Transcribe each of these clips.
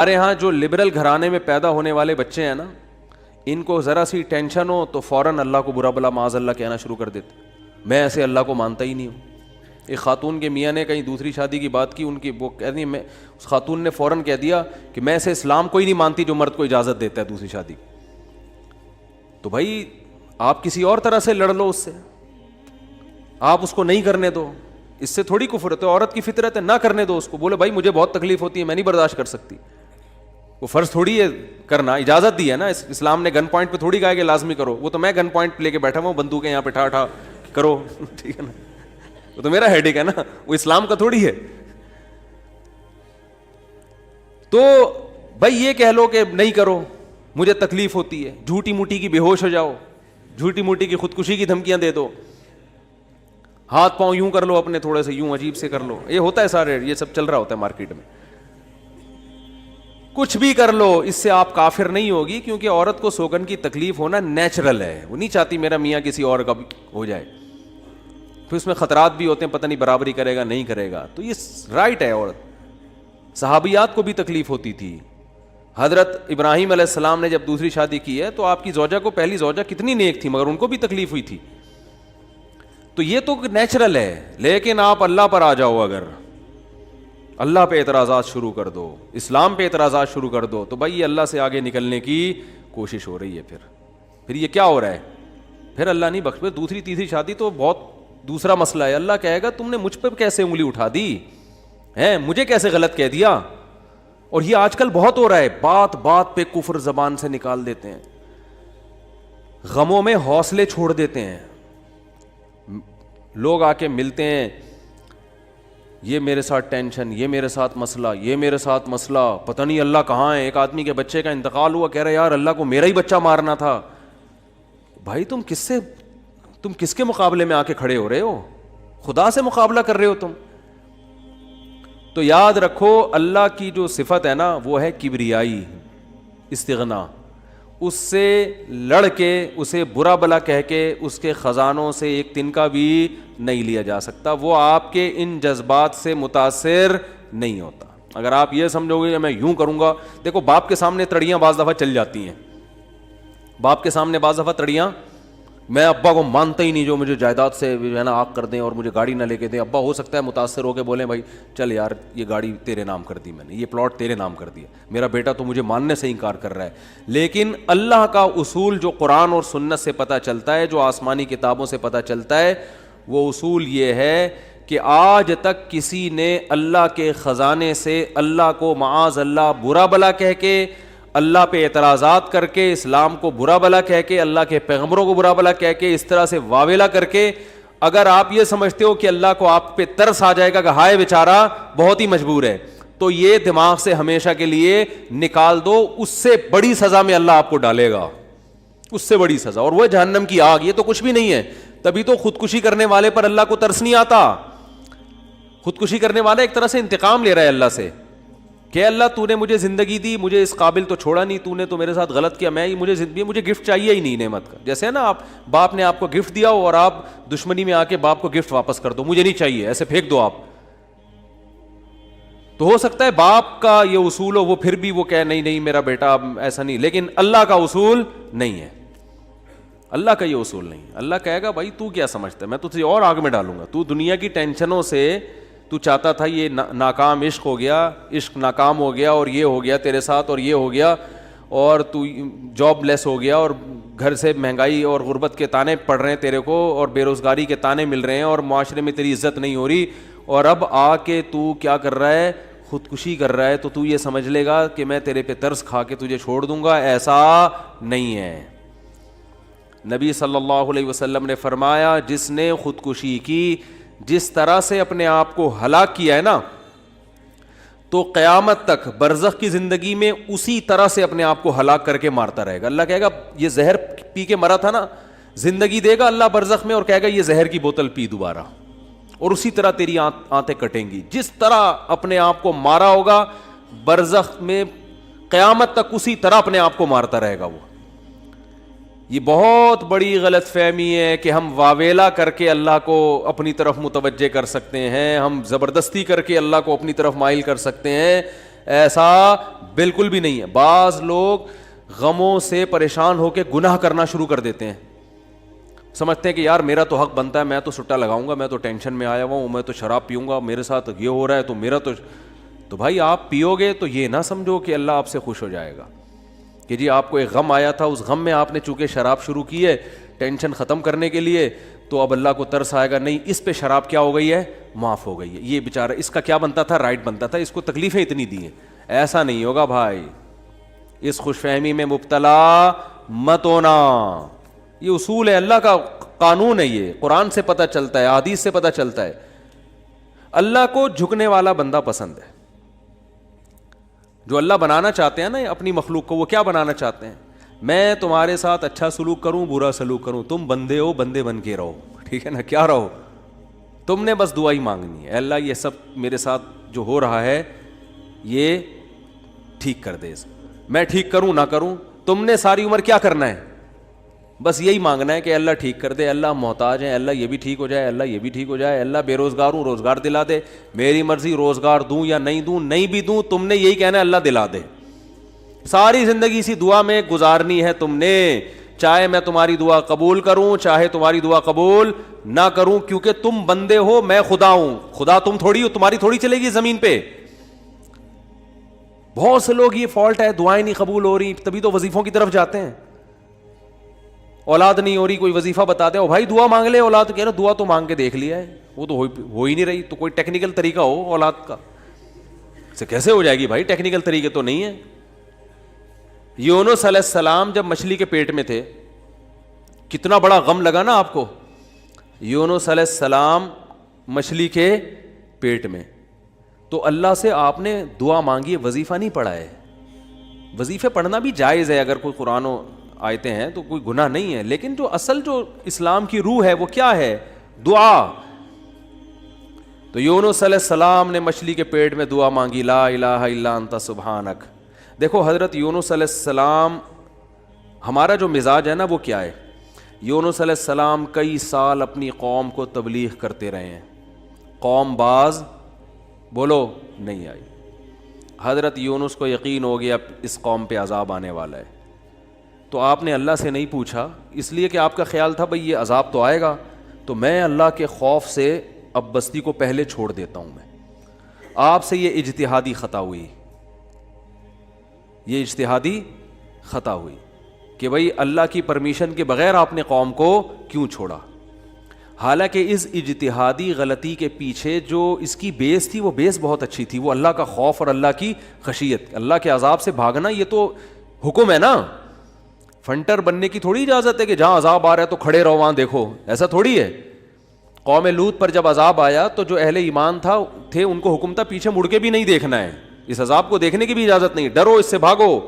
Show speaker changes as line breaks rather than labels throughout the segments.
ہمارے ہاں جو لبرل گھرانے میں پیدا ہونے والے بچے ہیں نا، ان کو ذرا سی ٹینشن ہو تو فوراً اللہ کو برا بلا معاذ اللہ کہنا شروع کر دیتے. میں ایسے اللہ کو مانتا ہی نہیں ہوں. ایک خاتون کے میاں نے کہیں دوسری شادی کی بات کی، ان کی وہ کہہ دی، میں اس خاتون نے فوراً کہہ دیا کہ میں ایسے اسلام کو ہی نہیں مانتی جو مرد کو اجازت دیتا ہے دوسری شادی. تو بھائی آپ کسی اور طرح سے لڑ لو اس سے، آپ اس کو نہیں کرنے دو، اس سے تھوڑی کفر ہے. تو عورت کی فطرت ہے، نہ کرنے دو اس کو. بولے بھائی مجھے بہت تکلیف ہوتی ہے، میں نہیں برداشت کر سکتی. وہ فرض تھوڑی ہے کرنا، اجازت دی ہے نا. اسلام نے گن پوائنٹ پہ تھوڑی کہا کہ لازمی کرو. وہ تو میں گن پوائنٹ پہ لے کے بیٹھا ہوں، بندوقیں یہاں پہ ٹھا ٹھا کرو، ٹھیک ہے نا. وہ تو میرا ہیڈیک ہے نا، وہ اسلام کا تھوڑی ہے. تو بھائی یہ کہہ لو کہ نہیں کرو، مجھے تکلیف ہوتی ہے، جھوٹی موٹی کی بے ہوش ہو جاؤ، جھوٹی موٹی کی خودکشی کی دھمکیاں دے دو، ہاتھ پاؤں یوں کر لو اپنے تھوڑے سے، یوں عجیب سے کر لو. یہ ہوتا ہے سارے، یہ سب چل رہا ہوتا ہے مارکیٹ میں. کچھ بھی کر لو، اس سے آپ کافر نہیں ہوگی، کیونکہ عورت کو سوگن کی تکلیف ہونا نیچرل ہے. وہ نہیں چاہتی میرا میاں کسی اور کا ہو جائے. پھر اس میں خطرات بھی ہوتے ہیں، پتہ نہیں برابری کرے گا نہیں کرے گا. تو یہ رائٹ ہے. عورت، صحابیات کو بھی تکلیف ہوتی تھی. حضرت ابراہیم علیہ السلام نے جب دوسری شادی کی ہے تو آپ کی زوجہ کو، پہلی زوجہ کتنی نیک تھی، مگر ان کو بھی تکلیف ہوئی تھی. تو یہ تو نیچرل ہے. لیکن آپ اللہ پر آ جاؤ، اگر اللہ پہ اعتراضات شروع کر دو، اسلام پہ اعتراضات شروع کر دو، تو بھائی یہ اللہ سے آگے نکلنے کی کوشش ہو رہی ہے. پھر یہ کیا ہو رہا ہے؟ پھر اللہ نہیں بخش. دوسری تیسری شادی تو بہت دوسرا مسئلہ ہے. اللہ کہے گا تم نے مجھ پہ کیسے انگلی اٹھا دی ہے، مجھے کیسے غلط کہہ دیا. اور یہ آج کل بہت ہو رہا ہے، بات بات پہ کفر زبان سے نکال دیتے ہیں، غموں میں حوصلے چھوڑ دیتے ہیں. لوگ آ کے ملتے ہیں، یہ میرے ساتھ ٹینشن، یہ میرے ساتھ مسئلہ، یہ میرے ساتھ مسئلہ، پتہ نہیں اللہ کہاں ہے. ایک آدمی کے بچے کا انتقال ہوا، کہہ رہا یار اللہ کو میرا ہی بچہ مارنا تھا. بھائی تم کس کے مقابلے میں آ کے کھڑے ہو رہے ہو؟ خدا سے مقابلہ کر رہے ہو تم. تو یاد رکھو اللہ کی جو صفت ہے نا وہ ہے کبریائی، استغنا. اس سے لڑ کے، اسے برا بلا کہہ کے، اس کے خزانوں سے ایک تنکا بھی نہیں لیا جا سکتا. وہ آپ کے ان جذبات سے متاثر نہیں ہوتا. اگر آپ یہ سمجھو گے کہ میں یوں کروں گا، دیکھو باپ کے سامنے تڑیاں بعض دفعہ چل جاتی ہیں. باپ کے سامنے بعض دفعہ تڑیاں، میں ابا کو مانتا ہی نہیں جو مجھے جائیداد سے ہے نا آگ کر دیں اور مجھے گاڑی نہ لے کے دیں. ابا ہو سکتا ہے متاثر ہو کے بولیں بھائی چل یار یہ گاڑی تیرے نام کر دی میں نے، یہ پلاٹ تیرے نام کر دیا، میرا بیٹا تو مجھے ماننے سے انکار کر رہا ہے. لیکن اللہ کا اصول جو قرآن اور سنت سے پتہ چلتا ہے، جو آسمانی کتابوں سے پتہ چلتا ہے، وہ اصول یہ ہے کہ آج تک کسی نے اللہ کے خزانے سے اللہ کو معاذ اللہ برا بلا کہہ کے، اللہ پہ اعتراضات کر کے، اسلام کو برا بلا کہہ کے، اللہ کے پیغمبروں کو برا بلا کہہ کے، اس طرح سے واویلا کر کے، اگر آپ یہ سمجھتے ہو کہ اللہ کو آپ پہ ترس آ جائے گا کہ ہائے بیچارہ بہت ہی مجبور ہے، تو یہ دماغ سے ہمیشہ کے لیے نکال دو. اس سے بڑی سزا میں اللہ آپ کو ڈالے گا، اس سے بڑی سزا، اور وہ جہنم کی آگ. یہ تو کچھ بھی نہیں ہے. تبھی تو خودکشی کرنے والے پر اللہ کو ترس نہیں آتا. خودکشی کرنے والا ایک طرح سے انتقام لے رہا ہے اللہ سے کہ اللہ تو نے مجھے زندگی دی، مجھے اس قابل تو چھوڑا نہیں، تو نے تو میرے ساتھ غلط کیا، مجھے گفٹ چاہیے ہی نہیں نعمت کا. جیسے ہے نا آپ باپ نے آپ کو گفٹ دیا ہو اور آپ دشمنی میں آ کے باپ کو گفٹ واپس کر دو، مجھے نہیں چاہیے، ایسے پھینک دو آپ. تو ہو سکتا ہے باپ کا یہ اصول ہو، وہ پھر بھی وہ کہے نہیں میرا بیٹا ایسا نہیں. لیکن اللہ کا اصول نہیں ہے، اللہ کا یہ اصول نہیں. اللہ کہے گا بھائی تو کیا سمجھتا ہے، میں تجھے اور آگ میں ڈالوں گا. تو دنیا کی ٹینشنوں سے تو چاہتا تھا یہ ناکام عشق ہو گیا، عشق ناکام ہو گیا، اور یہ ہو گیا تیرے ساتھ، اور یہ ہو گیا، اور تو جاب لیس ہو گیا، اور گھر سے مہنگائی اور غربت کے تانے پڑ رہے ہیں تیرے کو، اور بے روزگاری کے تانے مل رہے ہیں، اور معاشرے میں تیری عزت نہیں ہو رہی، اور اب آ کے تو کیا کر رہا ہے، خودکشی کر رہا ہے. تو یہ سمجھ لے گا کہ میں تیرے پہ ترس کھا کے تجھے چھوڑ دوں گا. ایسا نہیں ہے. نبی صلی اللہ علیہ وسلم نے فرمایا جس نے خودکشی کی، جس طرح سے اپنے آپ کو ہلاک کیا ہے نا، تو قیامت تک برزخ کی زندگی میں اسی طرح سے اپنے آپ کو ہلاک کر کے مارتا رہے گا. اللہ کہے گا یہ زہر پی کے مرا تھا نا، زندگی دے گا اللہ برزخ میں اور کہے گا یہ زہر کی بوتل پی دوبارہ، اور اسی طرح تیری آنتیں کٹیں گی. جس طرح اپنے آپ کو مارا ہوگا برزخ میں قیامت تک اسی طرح اپنے آپ کو مارتا رہے گا وہ. یہ بہت بڑی غلط فہمی ہے کہ ہم واویلا کر کے اللہ کو اپنی طرف متوجہ کر سکتے ہیں، ہم زبردستی کر کے اللہ کو اپنی طرف مائل کر سکتے ہیں. ایسا بالکل بھی نہیں ہے. بعض لوگ غموں سے پریشان ہو کے گناہ کرنا شروع کر دیتے ہیں, سمجھتے ہیں کہ یار میرا تو حق بنتا ہے, میں تو سٹا لگاؤں گا, میں تو ٹینشن میں آیا ہوا ہوں, میں تو شراب پیوں گا, میرے ساتھ یہ ہو رہا ہے تو میرا تو بھائی آپ پیو گے تو یہ نہ سمجھو کہ اللہ آپ سے خوش ہو جائے گا کہ جی آپ کو ایک غم آیا تھا, اس غم میں آپ نے چونکہ شراب شروع کی ہے ٹینشن ختم کرنے کے لیے, تو اب اللہ کو ترس آئے گا, نہیں اس پہ شراب کیا ہو گئی ہے, معاف ہو گئی ہے, یہ بیچارہ اس کا کیا بنتا تھا, رائٹ بنتا تھا, اس کو تکلیفیں اتنی دی ہیں. ایسا نہیں ہوگا بھائی, اس خوش فہمی میں مبتلا مت ہونا. یہ اصول ہے, اللہ کا قانون ہے, یہ قرآن سے پتہ چلتا ہے, حدیث سے پتہ چلتا ہے. اللہ کو جھکنے والا بندہ پسند ہے. جو اللہ بنانا چاہتے ہیں نا اپنی مخلوق کو, وہ کیا بنانا چاہتے ہیں, میں تمہارے ساتھ اچھا سلوک کروں برا سلوک کروں, تم بندے ہو, بندے بن کے رہو, ٹھیک ہے نا, کیا رہو, تم نے بس دعا ہی مانگنی ہے, اللہ یہ سب میرے ساتھ جو ہو رہا ہے یہ ٹھیک کر دے, میں ٹھیک کروں نہ کروں, تم نے ساری عمر کیا کرنا ہے, بس یہی مانگنا ہے کہ اللہ ٹھیک کر دے, اللہ محتاج ہیں, اللہ یہ بھی ٹھیک ہو جائے, اللہ یہ بھی ٹھیک ہو جائے, اللہ بے روزگار ہوں روزگار دلا دے, میری مرضی روزگار دوں یا نہیں دوں, نہیں بھی دوں تم نے یہی کہنا ہے اللہ دلا دے. ساری زندگی اسی دعا میں گزارنی ہے تم نے, چاہے میں تمہاری دعا قبول کروں چاہے تمہاری دعا قبول نہ کروں, کیونکہ تم بندے ہو, میں خدا ہوں, خدا تم تھوڑی ہو, تمہاری تھوڑی چلے گی زمین پہ. بہت سے لوگ یہ فالٹ ہے, دعائیں نہیں قبول ہو رہی, تبھی تو وظیفوں کی طرف جاتے ہیں. اولاد نہیں ہو رہی, کوئی وظیفہ بتا دے, او بھائی دعا مانگ لے, اولاد کہہ رہے دعا تو مانگ کے دیکھ لیا ہے, وہ تو ہو ہی نہیں رہی, تو کوئی ٹیکنیکل طریقہ ہو اولاد کا, سے کیسے ہو جائے گی بھائی, ٹیکنیکل طریقے تو نہیں ہے. یونس علیہ السلام جب مچھلی کے پیٹ میں تھے, کتنا بڑا غم لگا نا آپ کو, یونس علیہ السلام مچھلی کے پیٹ میں, تو اللہ سے آپ نے دعا مانگی, وظیفہ نہیں پڑھا ہے. وظیفے پڑھنا بھی جائز ہے اگر کوئی قرآن و آیتیں ہیں تو کوئی گناہ نہیں ہے, لیکن جو اصل جو اسلام کی روح ہے وہ کیا ہے, دعا. تو یونس علیہ السلام نے مچھلی کے پیٹ میں دعا مانگی, لا الہ الا انت سبحانک. دیکھو حضرت یونس علیہ السلام, ہمارا جو مزاج ہے نا وہ کیا ہے, یونس علیہ السلام کئی سال اپنی قوم کو تبلیغ کرتے رہے ہیں, قوم باز بولو نہیں آئی. حضرت یونس کو یقین ہو گیا اس قوم پہ عذاب آنے والا ہے, تو آپ نے اللہ سے نہیں پوچھا, اس لیے کہ آپ کا خیال تھا بھئی یہ عذاب تو آئے گا, تو میں اللہ کے خوف سے اب بستی کو پہلے چھوڑ دیتا ہوں. میں آپ سے یہ اجتہادی خطا ہوئی, یہ اجتہادی خطا ہوئی کہ بھئی اللہ کی پرمیشن کے بغیر آپ نے قوم کو کیوں چھوڑا. حالانکہ اس اجتہادی غلطی کے پیچھے جو اس کی بیس تھی وہ بیس بہت اچھی تھی, وہ اللہ کا خوف اور اللہ کی خشیت. اللہ کے عذاب سے بھاگنا یہ تو حکم ہے نا, فنٹر بننے کی تھوڑی اجازت ہے کہ جہاں عذاب آ رہا ہے تو کھڑے رہو وہاں دیکھو, ایسا تھوڑی ہے. قوم لوط پر جب عذاب آیا تو جو اہل ایمان تھے ان کو حکم تھا پیچھے مڑ کے بھی نہیں دیکھنا ہے, اس عذاب کو دیکھنے کی بھی اجازت نہیں, ڈرو اس سے بھاگو.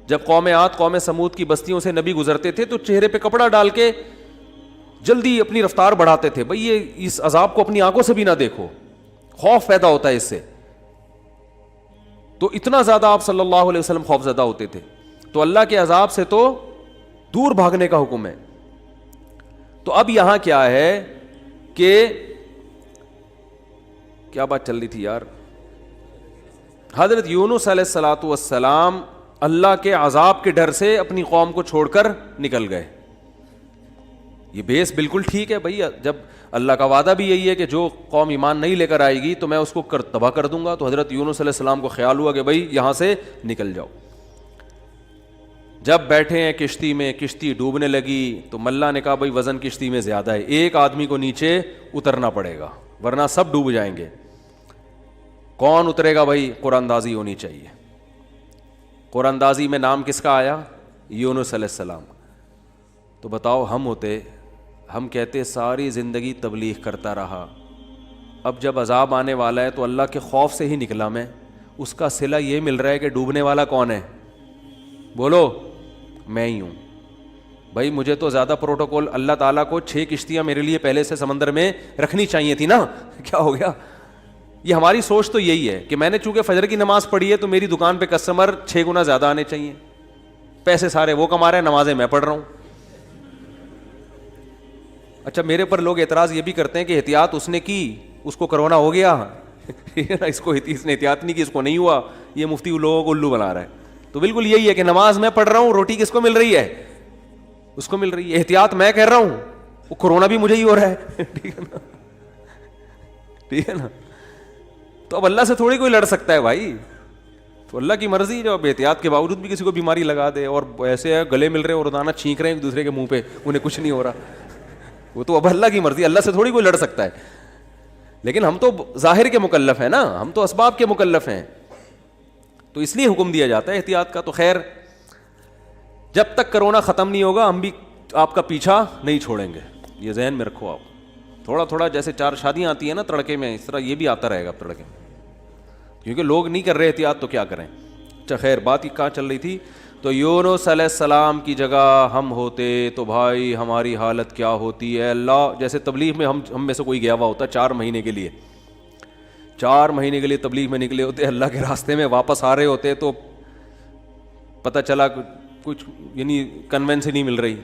جب قوم عاد قوم سمود کی بستیوں سے نبی گزرتے تھے تو چہرے پہ کپڑا ڈال کے جلدی اپنی رفتار بڑھاتے تھے, بھئی یہ اس عذاب کو اپنی آنکھوں سے بھی نہ دیکھو, خوف پیدا ہوتا ہے اس سے. تو اتنا زیادہ آپ صلی اللہ علیہ وسلم خوف زدہ ہوتے تھے. تو اللہ کے عذاب سے تو دور بھاگنے کا حکم ہے. تو اب یہاں کیا ہے کہ کیا بات چل رہی تھی یار, حضرت یونس علیہ الصلوۃ والسلام اللہ کے عذاب کے ڈر سے اپنی قوم کو چھوڑ کر نکل گئے. یہ بیس بالکل ٹھیک ہے بھئی, جب اللہ کا وعدہ بھی یہی ہے کہ جو قوم ایمان نہیں لے کر آئے گی تو میں اس کو تباہ کر دوں گا. تو حضرت یونس علیہ السلام کو خیال ہوا کہ بھئی یہاں سے نکل جاؤ. جب بیٹھے ہیں کشتی میں, کشتی ڈوبنے لگی تو ملا نے کہا بھئی وزن کشتی میں زیادہ ہے, ایک آدمی کو نیچے اترنا پڑے گا ورنہ سب ڈوب جائیں گے. کون اترے گا بھئی, قرآن اندازی ہونی چاہیے. قرآن اندازی میں نام کس کا آیا, یونس علیہ السلام. تو بتاؤ ہم ہوتے, ہم کہتے ساری زندگی تبلیغ کرتا رہا, اب جب عذاب آنے والا ہے تو اللہ کے خوف سے ہی نکلا میں, اس کا صلہ یہ مل رہا ہے کہ ڈوبنے والا کون ہے, بولو میں ہی ہوں. بھائی مجھے تو زیادہ پروٹوکول, اللہ تعالیٰ کو 6 کشتیاں میرے لیے پہلے سے سمندر میں رکھنی چاہیے تھی نا, کیا ہو گیا. یہ ہماری سوچ تو یہی ہے کہ میں نے چونکہ فجر کی نماز پڑھی ہے تو میری دکان پہ کسٹمر 6 گنا زیادہ آنے چاہیے, پیسے سارے وہ کما رہے ہیں, نمازیں میں پڑھ رہا ہوں. اچھا میرے پر لوگ اعتراض یہ بھی کرتے ہیں کہ احتیاط اس نے کی, اس کو کرونا ہو گیا, ٹھیک ہے نا, اس نے احتیاط نہیں کی, اس کو نہیں ہوا, یہ مفتی لوگوں کو الو بنا رہا ہے. تو بالکل یہی ہے کہ نماز میں پڑھ رہا ہوں, روٹی کس کو مل رہی ہے, اس کو مل رہی ہے. احتیاط میں کر رہا ہوں, وہ کورونا بھی مجھے ہی ہو رہا ہے. ٹھیک ہے نا, ٹھیک ہے نا. تو اب اللہ سے تھوڑی کوئی لڑ سکتا ہے بھائی, تو اللہ کی مرضی, جو اب احتیاط کے باوجود بھی کسی کو بیماری لگا دے, اور ایسے ہے گلے مل رہے ہیں اور روزانہ چھینک رہے ہیں ایک دوسرے کے منہ پہ, انہیں کچھ نہیں ہو رہا, وہ تو اب اللہ کی مرضی, اللہ سے تھوڑی کوئی لڑ سکتا ہے. لیکن ہم تو ظاہر کے مکلف ہیں نا, ہم تو اسباب کے مکلف ہیں, تو اس لیے حکم دیا جاتا ہے احتیاط کا. تو خیر, جب تک کرونا ختم نہیں ہوگا ہم بھی آپ کا پیچھا نہیں چھوڑیں گے, یہ ذہن میں رکھو آپ. تھوڑا تھوڑا جیسے 4 شادیاں آتی ہیں نا تڑکے میں, اس طرح یہ بھی آتا رہے گا تڑکے میں, کیونکہ لوگ نہیں کر رہے احتیاط تو کیا کریں. اچھا خیر, بات ہی کہاں چل رہی تھی. تو یونس علیہ السلام کی جگہ ہم ہوتے تو بھائی ہماری حالت کیا ہوتی ہے. اللہ, جیسے تبلیغ میں ہم میں سے کوئی گیا ہوا ہوتا 4 مہینے کے لیے, 4 مہینے کے لیے تبلیغ میں نکلے ہوتے, اللہ کے راستے میں واپس آ رہے ہوتے تو پتہ چلا کچھ یعنی کنوینس ہی نہیں مل رہی,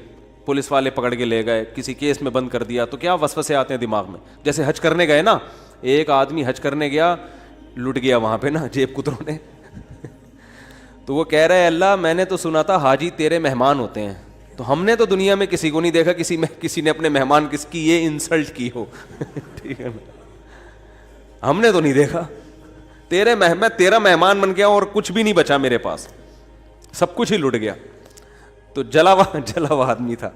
پولیس والے پکڑ کے لے گئے, کسی کیس میں بند کر دیا, تو کیا وسوسے آتے ہیں دماغ میں. جیسے حج کرنے گئے نا, ایک آدمی حج کرنے گیا, لٹ گیا وہاں پہ نا جیب کتروں نے, تو وہ کہہ رہے اللہ میں نے تو سنا تھا حاجی تیرے مہمان ہوتے ہیں, تو ہم نے تو دنیا میں کسی کو نہیں دیکھا کسی نے اپنے مہمان کس کی یہ انسلٹ کی ہو. ٹھیک ہے نا, ہم نے تو نہیں دیکھا, میں تیرا مہمان بن گیا اور کچھ بھی نہیں بچا میرے پاس, سب کچھ ہی لٹ گیا. تو جلا ہوا آدمی تھا.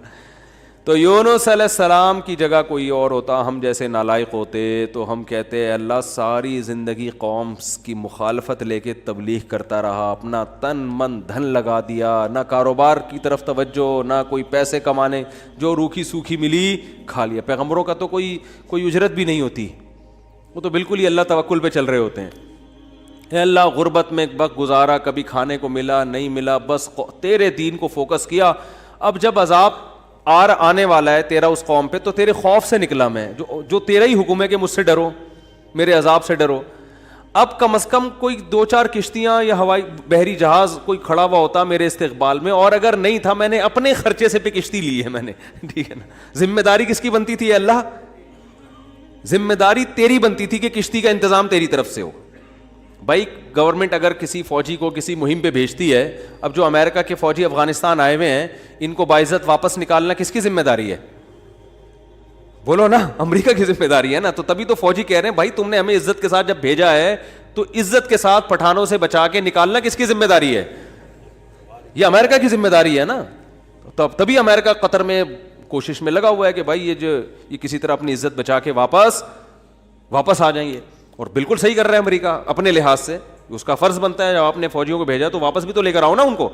تو یونس علیہ السلام کی جگہ کوئی اور ہوتا, ہم جیسے نالائق ہوتے, تو ہم کہتے ہیں اللہ ساری زندگی قوم کی مخالفت لے کے تبلیغ کرتا رہا, اپنا تن من دھن لگا دیا, نہ کاروبار کی طرف توجہ, نہ کوئی پیسے کمانے, جو روکھی سوکھی ملی کھا لیا. پیغمبروں کا تو کوئی اجرت بھی نہیں ہوتی, وہ تو بالکل ہی اللہ توکل پہ چل رہے ہوتے ہیں. اے اللہ غربت میں وقت گزارا, کبھی کھانے کو ملا نہیں ملا, بس تیرے دین کو فوکس کیا. اب جب عذاب آنے والا ہے تیرا اس قوم پہ, تو تیرے خوف سے نکلا میں, جو تیرا ہی حکم ہے کہ مجھ سے ڈرو, میرے عذاب سے ڈرو. اب کم از کم کوئی 2-4 کشتیاں یا ہوائی بحری جہاز کوئی کھڑا ہوا ہوتا میرے استقبال میں, اور اگر نہیں تھا میں نے اپنے خرچے سے پہ کشتی لی ہے میں نے. ٹھیک ہے نا, ذمہ داری کس کی بنتی تھی اللہ, ذمہ داری تیری بنتی تھی کہ کشتی کا انتظام تیری طرف سے ہو. بھائی گورنمنٹ اگر کسی فوجی کو کسی مہم پہ بھیجتی ہے, اب جو امریکہ کے فوجی افغانستان آئے ہوئے ہیں ان کو باعزت واپس نکالنا کس کی ذمہ داری ہے, بولو نا, امریکہ کی ذمہ داری ہے نا. تو تبھی تو فوجی کہہ رہے ہیں بھائی تم نے ہمیں عزت کے ساتھ جب بھیجا ہے تو عزت کے ساتھ پٹھانوں سے بچا کے نکالنا کس کی ذمہ داری ہے, یہ امریکہ کی ذمہ داری ہے نا. تبھی امریکہ قطر میں کوشش میں لگا ہوا ہے کہ بھائی یہ کسی طرح اپنی عزت بچا کے واپس آ جائیں گے. اور بالکل صحیح کر رہا ہے امریکہ اپنے لحاظ سے, اس کا فرض بنتا ہے جب آپ نے فوجیوں کو بھیجا تو واپس بھی تو لے کر آؤ نا ان کو.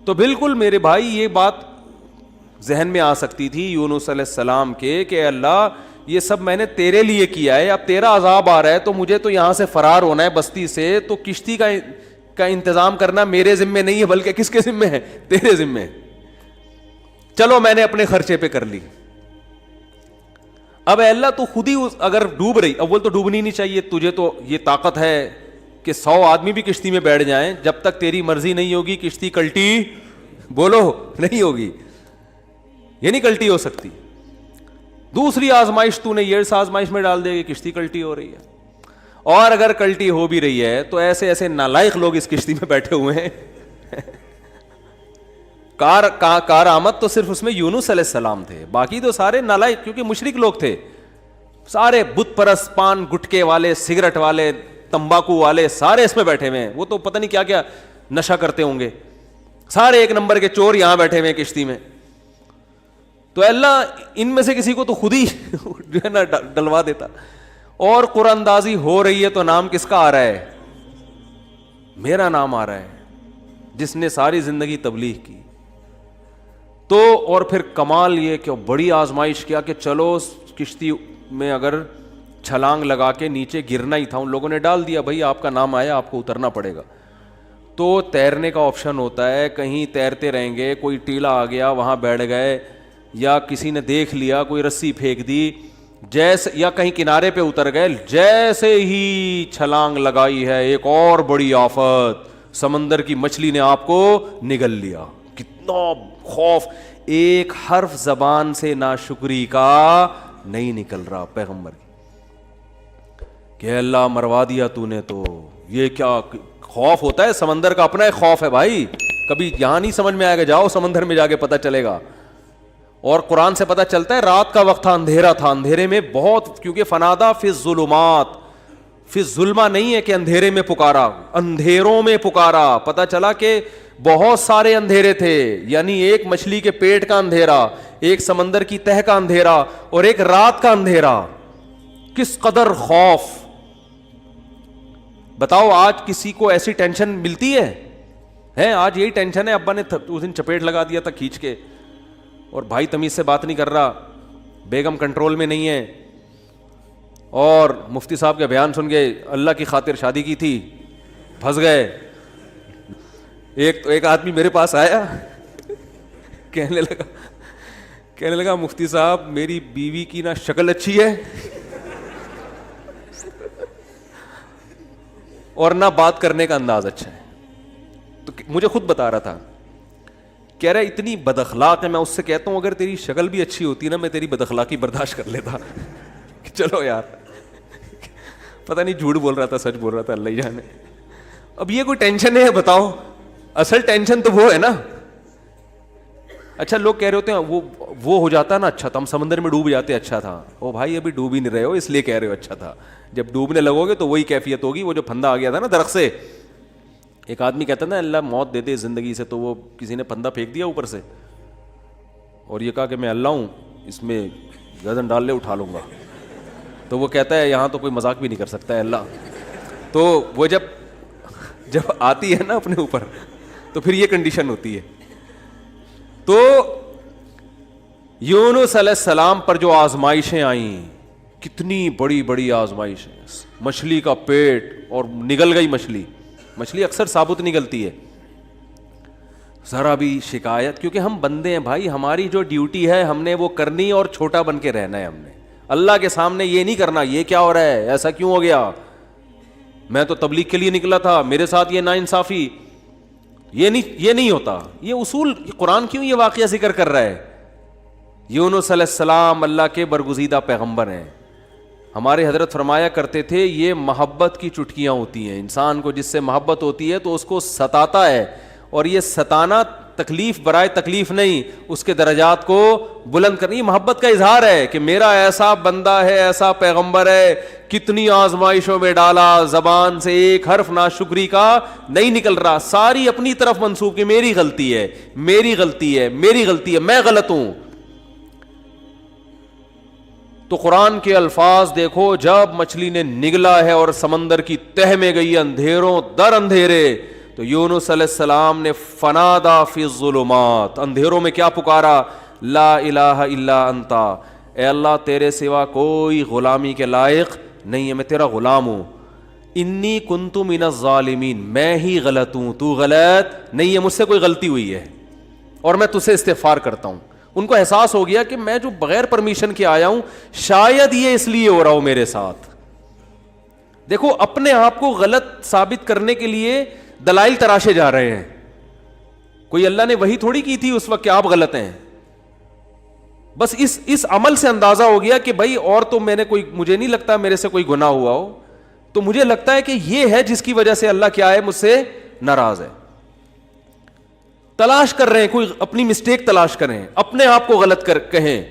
تو بالکل میرے بھائی یہ بات ذہن میں آ سکتی تھی یونس علیہ السلام کے کہ اللہ یہ سب میں نے تیرے لیے کیا ہے, اب تیرا عذاب آ رہا ہے تو مجھے تو یہاں سے فرار ہونا ہے بستی سے, تو کشتی کا انتظام کرنا میرے ذمے نہیں ہے بلکہ کس کے ذمے ہے, تیرے ذمے. چلو میں نے اپنے خرچے پہ کر لی. اب اے اللہ تو خود ہی اگر ڈوب رہی, اول تو ڈوبنی نہیں چاہیے, تجھے تو یہ طاقت ہے کہ 100 آدمی بھی کشتی میں بیٹھ جائیں, جب تک تیری مرضی نہیں ہوگی کشتی کلٹی, بولو, نہیں ہوگی, یہ نہیں کلٹی ہو سکتی. دوسری آزمائش تو نے یہ اس آزمائش میں ڈال دے گی, کشتی کلٹی ہو رہی ہے. اور اگر کلٹی ہو بھی رہی ہے تو ایسے نالائق لوگ اس کشتی میں بیٹھے ہوئے ہیں. کار آمد تو صرف اس میں یونس علیہ السلام تھے, باقی تو سارے نالائق, کیونکہ مشرک لوگ تھے سارے, بت پرست, پان گٹکے والے, سگریٹ والے, تمباکو والے, سارے اس میں بیٹھے ہوئے ہیں. وہ تو پتہ نہیں کیا کیا نشہ کرتے ہوں گے, سارے ایک نمبر کے چور یہاں بیٹھے ہوئے ہیں کشتی میں. تو اللہ ان میں سے کسی کو تو خود ہی جو ہے نا ڈلوا دیتا. اور قرآن اندازی ہو رہی ہے تو نام کس کا آ رہا ہے, میرا نام آ رہا ہے, جس نے ساری زندگی تبلیغ کی. تو اور پھر کمال یہ کہ بڑی آزمائش کیا کہ چلو کشتی میں اگر چھلانگ لگا کے نیچے گرنا ہی تھا, ان لوگوں نے ڈال دیا بھائی آپ کا نام آیا آپ کو اترنا پڑے گا. تو تیرنے کا آپشن ہوتا ہے, کہیں تیرتے رہیں گے, کوئی ٹیلا آ گیا وہاں بیٹھ گئے, یا کسی نے دیکھ لیا کوئی رسی پھینک دی, جیسے یا کہیں کنارے پہ اتر گئے, جیسے ہی چھلانگ لگائی ہے ایک اور بڑی آفت, سمندر کی مچھلی نے آپ کو نگل لیا. کتنا خوف, ایک حرف زبان سے ناشکری کا نہیں نکل رہا پیغمبر کی. کہ اللہ مروا دیا تو نے, تو یہ کیا خوف ہوتا ہے سمندر کا, اپنا ایک خوف ہے بھائی, کبھی یہاں نہیں سمجھ میں آئے گا, جاؤ سمندر میں جا کے پتہ چلے گا. اور قرآن سے پتہ چلتا ہے رات کا وقت تھا, اندھیرا تھا, اندھیرے میں بہت, کیونکہ فنادا فی الظلمات, فی الظلمہ نہیں ہے کہ اندھیرے میں پکارا, اندھیروں میں پکارا. پتہ چلا کہ بہت سارے اندھیرے تھے, یعنی ایک مچھلی کے پیٹ کا اندھیرا, ایک سمندر کی تہ کا اندھیرا, اور ایک رات کا اندھیرا. کس قدر خوف. بتاؤ آج کسی کو ایسی ٹینشن ملتی ہے؟ آج یہی ٹینشن ہے. ابا نے اس دن چپیٹ لگا دیا تھا کھینچ کے, اور بھائی تمیز سے بات نہیں کر رہا, بیگم کنٹرول میں نہیں ہے, اور مفتی صاحب کے بیان سن کے اللہ کی خاطر شادی کی تھی, پھنس گئے. ایک آدمی میرے پاس آیا, کہنے لگا مفتی صاحب میری بیوی کی نا شکل اچھی ہے اور نہ بات کرنے کا انداز اچھا ہے. تو مجھے خود بتا رہا تھا, کہہ رہا اتنی بد اخلاق ہے. میں اس سے کہتا ہوں اگر تیری شکل بھی اچھی ہوتی نا, میں تیری بد اخلاقی برداشت کر لیتا. چلو یار, پتہ نہیں جھوٹ بول رہا تھا سچ بول رہا تھا, اللہ ہی جانے. اب یہ کوئی ٹینشن ہے بتاؤ؟ اصل ٹینشن تو وہ ہے نا. اچھا لوگ کہہ رہے ہوتے ہیں وہ ہو جاتا نا اچھا تھا, ہم سمندر میں ڈوب جاتے اچھا تھا. او بھائی ابھی ڈوب ہی نہیں رہے ہو اس لیے کہہ رہے ہو اچھا تھا. جب ڈوبنے لگو گے تو وہی کیفیت ہوگی. وہ جو پھندا آ گیا تھا نا درخت سے, ایک آدمی کہتا نا اللہ موت دے دے زندگی سے, تو وہ کسی نے پھندا پھینک دیا اوپر سے, اور یہ کہا کہ میں اللہ ہوں, اس میں گردن ڈال لے اٹھا لوں گا. تو وہ کہتا ہے یہاں تو کوئی مذاق بھی نہیں کر سکتا ہے اللہ. تو وہ جب آتی ہے نا اپنے اوپر, تو پھر یہ کنڈیشن ہوتی ہے. تو یونس علیہ السلام پر جو آزمائشیں آئیں, کتنی بڑی بڑی آزمائشیں, مچھلی کا پیٹ, اور نگل گئی مچھلی. مچھلی اکثر ثابت نگلتی ہے, ذرا بھی شکایت, کیونکہ ہم بندے ہیں بھائی, ہماری جو ڈیوٹی ہے ہم نے وہ کرنی اور چھوٹا بن کے رہنا ہے. ہم نے اللہ کے سامنے یہ نہیں کرنا یہ کیا ہو رہا ہے, ایسا کیوں ہو گیا, میں تو تبلیغ کے لیے نکلا تھا, میرے ساتھ یہ ناانصافی. یہ نہیں ہوتا. یہ اصول قرآن کیوں یہ واقعہ ذکر کر رہا ہے؟ یونس علیہ السلام اللہ کے برگزیدہ پیغمبر ہیں. ہمارے حضرت فرمایا کرتے تھے یہ محبت کی چٹکیاں ہوتی ہیں. انسان کو جس سے محبت ہوتی ہے تو اس کو ستاتا ہے, اور یہ ستانا تکلیف برائے تکلیف نہیں, اس کے درجات کو بلند کرنی. محبت کا اظہار ہے کہ میرا ایسا بندہ ہے, ایسا پیغمبر ہے, کتنی آزمائشوں میں ڈالا, زبان سے ایک حرف ناشکری کا نہیں نکل رہا, ساری اپنی طرف منسوب کہ میری غلطی ہے, میری غلطی ہے, میری غلطی ہے, میں غلط ہوں. تو قرآن کے الفاظ دیکھو, جب مچھلی نے نگلا ہے اور سمندر کی تہ میں گئی اندھیروں در اندھیرے, تو یونس علیہ السلام نے فنادا فی الظلمات, اندھیروں میں کیا پکارا, لا الہ الا انتا, اے اللہ تیرے سوا کوئی غلامی کے لائق نہیں ہے, میں تیرا غلام ہوں. انی کنت من الظالمین, میں ہی غلط ہوں, تو غلط نہیں ہے, مجھ سے کوئی غلطی ہوئی ہے اور میں تجھ سے استغفار کرتا ہوں. ان کو احساس ہو گیا کہ میں جو بغیر پرمیشن کے آیا ہوں, شاید یہ اس لیے ہو رہا ہو میرے ساتھ. دیکھو اپنے آپ کو غلط ثابت کرنے کے لیے دلائل تراشے جا رہے ہیں. کوئی اللہ نے وہی تھوڑی کی تھی اس وقت کہ آپ غلط ہیں. بس اس عمل سے اندازہ ہو گیا کہ بھائی اور تو میں نے کوئی, مجھے نہیں لگتا میرے سے کوئی گناہ ہوا ہو, تو مجھے لگتا ہے کہ یہ ہے جس کی وجہ سے اللہ کیا ہے, مجھ سے ناراض ہے. تلاش کر رہے ہیں, کوئی اپنی مسٹیک تلاش کریں, اپنے آپ کو غلط کہیں.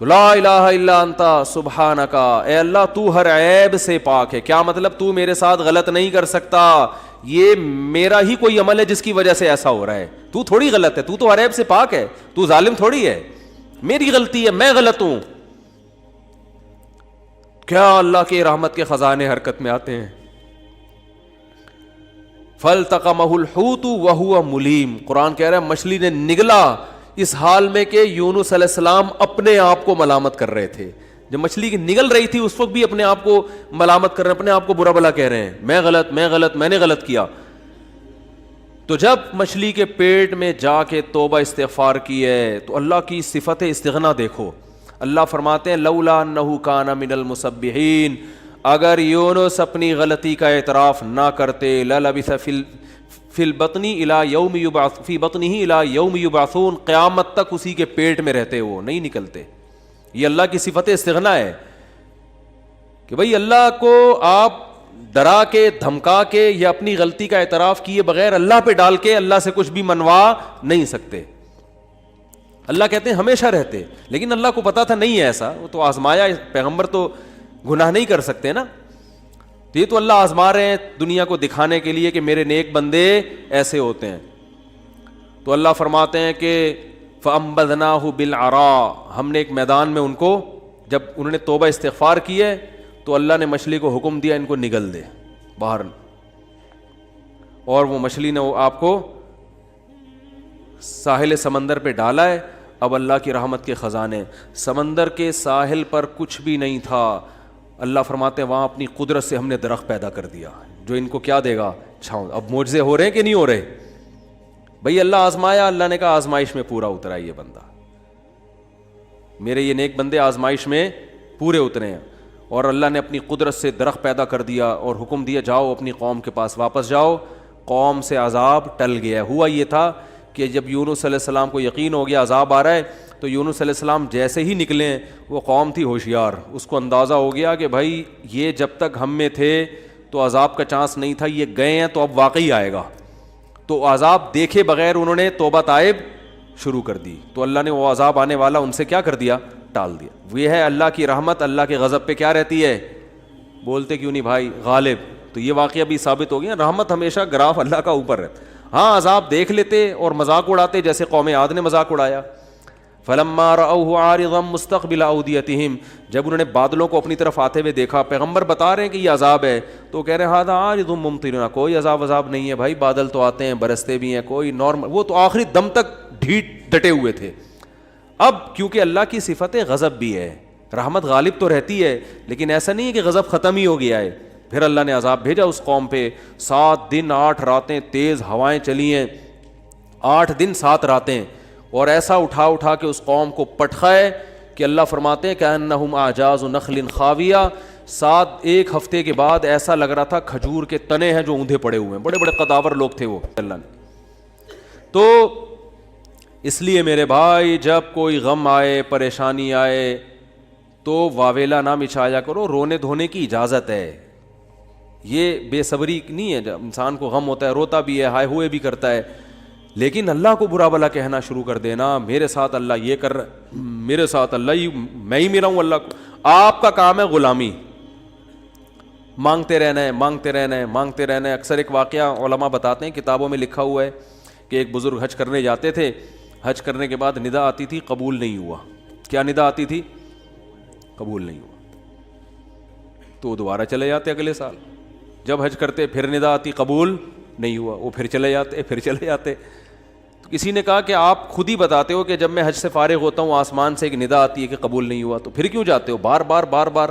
تو لا الہ الا انتا سبحانکا, اے اللہ تو ہر عیب سے پاک ہے. کیا مطلب, تو میرے ساتھ غلط نہیں کر سکتا, یہ میرا ہی کوئی عمل ہے جس کی وجہ سے ایسا ہو رہا ہے. تو تھوڑی غلط ہے, تو ہر عیب سے پاک ہے, تو ظالم تھوڑی ہے, میری غلطی ہے, میں غلط ہوں. کیا اللہ کے رحمت کے خزانے حرکت میں آتے ہیں. فَالْتَقَمَهُ الْحُوتُ وَهُوَ مُلِيمٌ, قرآن کہہ رہا ہے مچھلی نے نگلا اس حال میں کہ یونس علیہ السلام اپنے آپ کو ملامت کر رہے تھے. جب مچھلی نگل رہی تھی اس وقت بھی اپنے آپ کو ملامت کر رہے ہیں, اپنے آپ کو برا بھلا کہہ رہے ہیں, میں غلط, میں نے غلط کیا. تو جب مچھلی کے پیٹ میں جا کے توبہ استغفار کی ہے تو اللہ کی صفت استغنا دیکھو. اللہ فرماتے ہیں لولا انہ کان من المسبحین, اگر یونس اپنی غلطی کا اعتراف نہ کرتے, للبث فی البطن الی یوم یبعث فی بطنہ الی یوم یبعثون, قیامت تک اسی کے پیٹ میں رہتے, وہ نہیں نکلتے. یہ اللہ کی صفت استغنا ہے کہ بھئی اللہ کو آپ ڈرا کے دھمکا کے یا اپنی غلطی کا اعتراف کیے بغیر اللہ پہ ڈال کے اللہ سے کچھ بھی منوا نہیں سکتے. اللہ کہتے ہیں ہمیشہ رہتے, لیکن اللہ کو پتا تھا نہیں ہے ایسا, وہ تو آزمایا. پیغمبر تو گناہ نہیں کر سکتے نا, تو یہ تو اللہ آزما رہے ہیں دنیا کو دکھانے کے لیے کہ میرے نیک بندے ایسے ہوتے ہیں. تو اللہ فرماتے ہیں کہ فَأَنبَذْنَاهُ بِالْعَرَاءِ, ہم نے ایک میدان میں ان کو, جب انہوں نے توبہ استغفار کی ہے تو اللہ نے مچھلی کو حکم دیا ان کو نگل دے باہر, اور وہ مچھلی نے آپ کو ساحل سمندر پہ ڈالا ہے. اب اللہ کی رحمت کے خزانے, سمندر کے ساحل پر کچھ بھی نہیں تھا. اللہ فرماتے ہیں وہاں اپنی قدرت سے ہم نے درخت پیدا کر دیا جو ان کو کیا دے گا, چھاؤں. اب معجزے ہو رہے ہیں کہ نہیں ہو رہے؟ بھئی اللہ آزمایا, اللہ نے کہا آزمائش میں پورا اترا یہ بندہ, میرے یہ نیک بندے آزمائش میں پورے اترے ہیں. اور اللہ نے اپنی قدرت سے درخت پیدا کر دیا اور حکم دیا جاؤ اپنی قوم کے پاس واپس جاؤ. قوم سے عذاب ٹل گیا. ہوا یہ تھا کہ جب یونس علیہ السلام کو یقین ہو گیا عذاب آ رہا ہے, تو یونس علیہ السلام جیسے ہی نکلے, وہ قوم تھی ہوشیار, اس کو اندازہ ہو گیا کہ بھائی یہ جب تک ہم میں تھے تو عذاب کا چانس نہیں تھا, یہ گئے ہیں تو اب واقعی آئے گا. تو عذاب دیکھے بغیر انہوں نے توبہ تائب شروع کر دی, تو اللہ نے وہ عذاب آنے والا ان سے کیا کر دیا, ٹال دیا. یہ ہے اللہ کی رحمت. اللہ کے غضب پہ کیا رہتی ہے, بولتے کیوں نہیں بھائی, غالب. تو یہ واقعہ بھی ثابت ہو گیا, رحمت ہمیشہ گراف اللہ کا اوپر رہتا. ہاں عذاب دیکھ لیتے اور مذاق اڑاتے, جیسے قوم عاد نے مذاق اڑایا. فلما رأوه عارضا مستقبل اودیتهم, جب انہوں نے بادلوں کو اپنی طرف آتے ہوئے دیکھا, پیغمبر بتا رہے ہیں کہ یہ عذاب ہے, تو کہہ رہے ہیں ھذا عارض ممطرنا, کوئی عذاب نہیں ہے بھائی, بادل تو آتے ہیں برستے بھی ہیں, کوئی نارمل. وہ تو آخری دم تک ڈٹے ہوئے تھے. اب کیونکہ اللہ کی صفت غضب بھی ہے, رحمت غالب تو رہتی ہے, لیکن ایسا نہیں ہے کہ غضب ختم ہی ہو گیا ہے. پھر اللہ نے عذاب بھیجا اس قوم پہ. 7 دن 8 راتیں تیز ہوائیں چلی ہیں, 8 دن 7 راتیں, اور ایسا اٹھا کے اس قوم کو پٹخا ہے کہ اللہ فرماتے ہیں کأنہم اعجاز نخل خاویہ. 1 ہفتے کے بعد ایسا لگ رہا تھا کھجور کے تنے ہیں جو اوندھے پڑے ہوئے ہیں, بڑے بڑے قداور لوگ تھے وہ. اللہ نے تو اس لیے میرے بھائی جب کوئی غم آئے, پریشانی آئے, تو واویلا نہ مچایا کرو, رونے دھونے کی اجازت ہے. یہ بے صبری نہیں ہے, جب انسان کو غم ہوتا ہے روتا بھی ہے, ہائے ہوئے بھی کرتا ہے, لیکن اللہ کو برا بلا کہنا شروع کر دینا, میرے ساتھ اللہ یہ کر رہا, میرے ساتھ اللہ میں ہی میرا ہوں اللہ کو. آپ کا کام ہے غلامی, مانگتے رہنا ہے, مانگتے رہنا ہے, مانگتے رہنا ہے. اکثر ایک واقعہ علماء بتاتے ہیں, کتابوں میں لکھا ہوا ہے کہ ایک بزرگ حج کرنے جاتے تھے, حج کرنے کے بعد ندا آتی تھی قبول نہیں ہوا. کیا ندا آتی تھی؟ قبول نہیں ہوا. تو وہ دوبارہ چلے جاتے اگلے سال. جب حج کرتے پھر ندا آتی قبول نہیں ہوا, وہ پھر چلے جاتے, پھر چلے جاتے. تو کسی نے کہا کہ آپ خود ہی بتاتے ہو کہ جب میں حج سے فارغ ہوتا ہوں آسمان سے ایک ندا آتی ہے کہ قبول نہیں ہوا, تو پھر کیوں جاتے ہو بار بار بار بار؟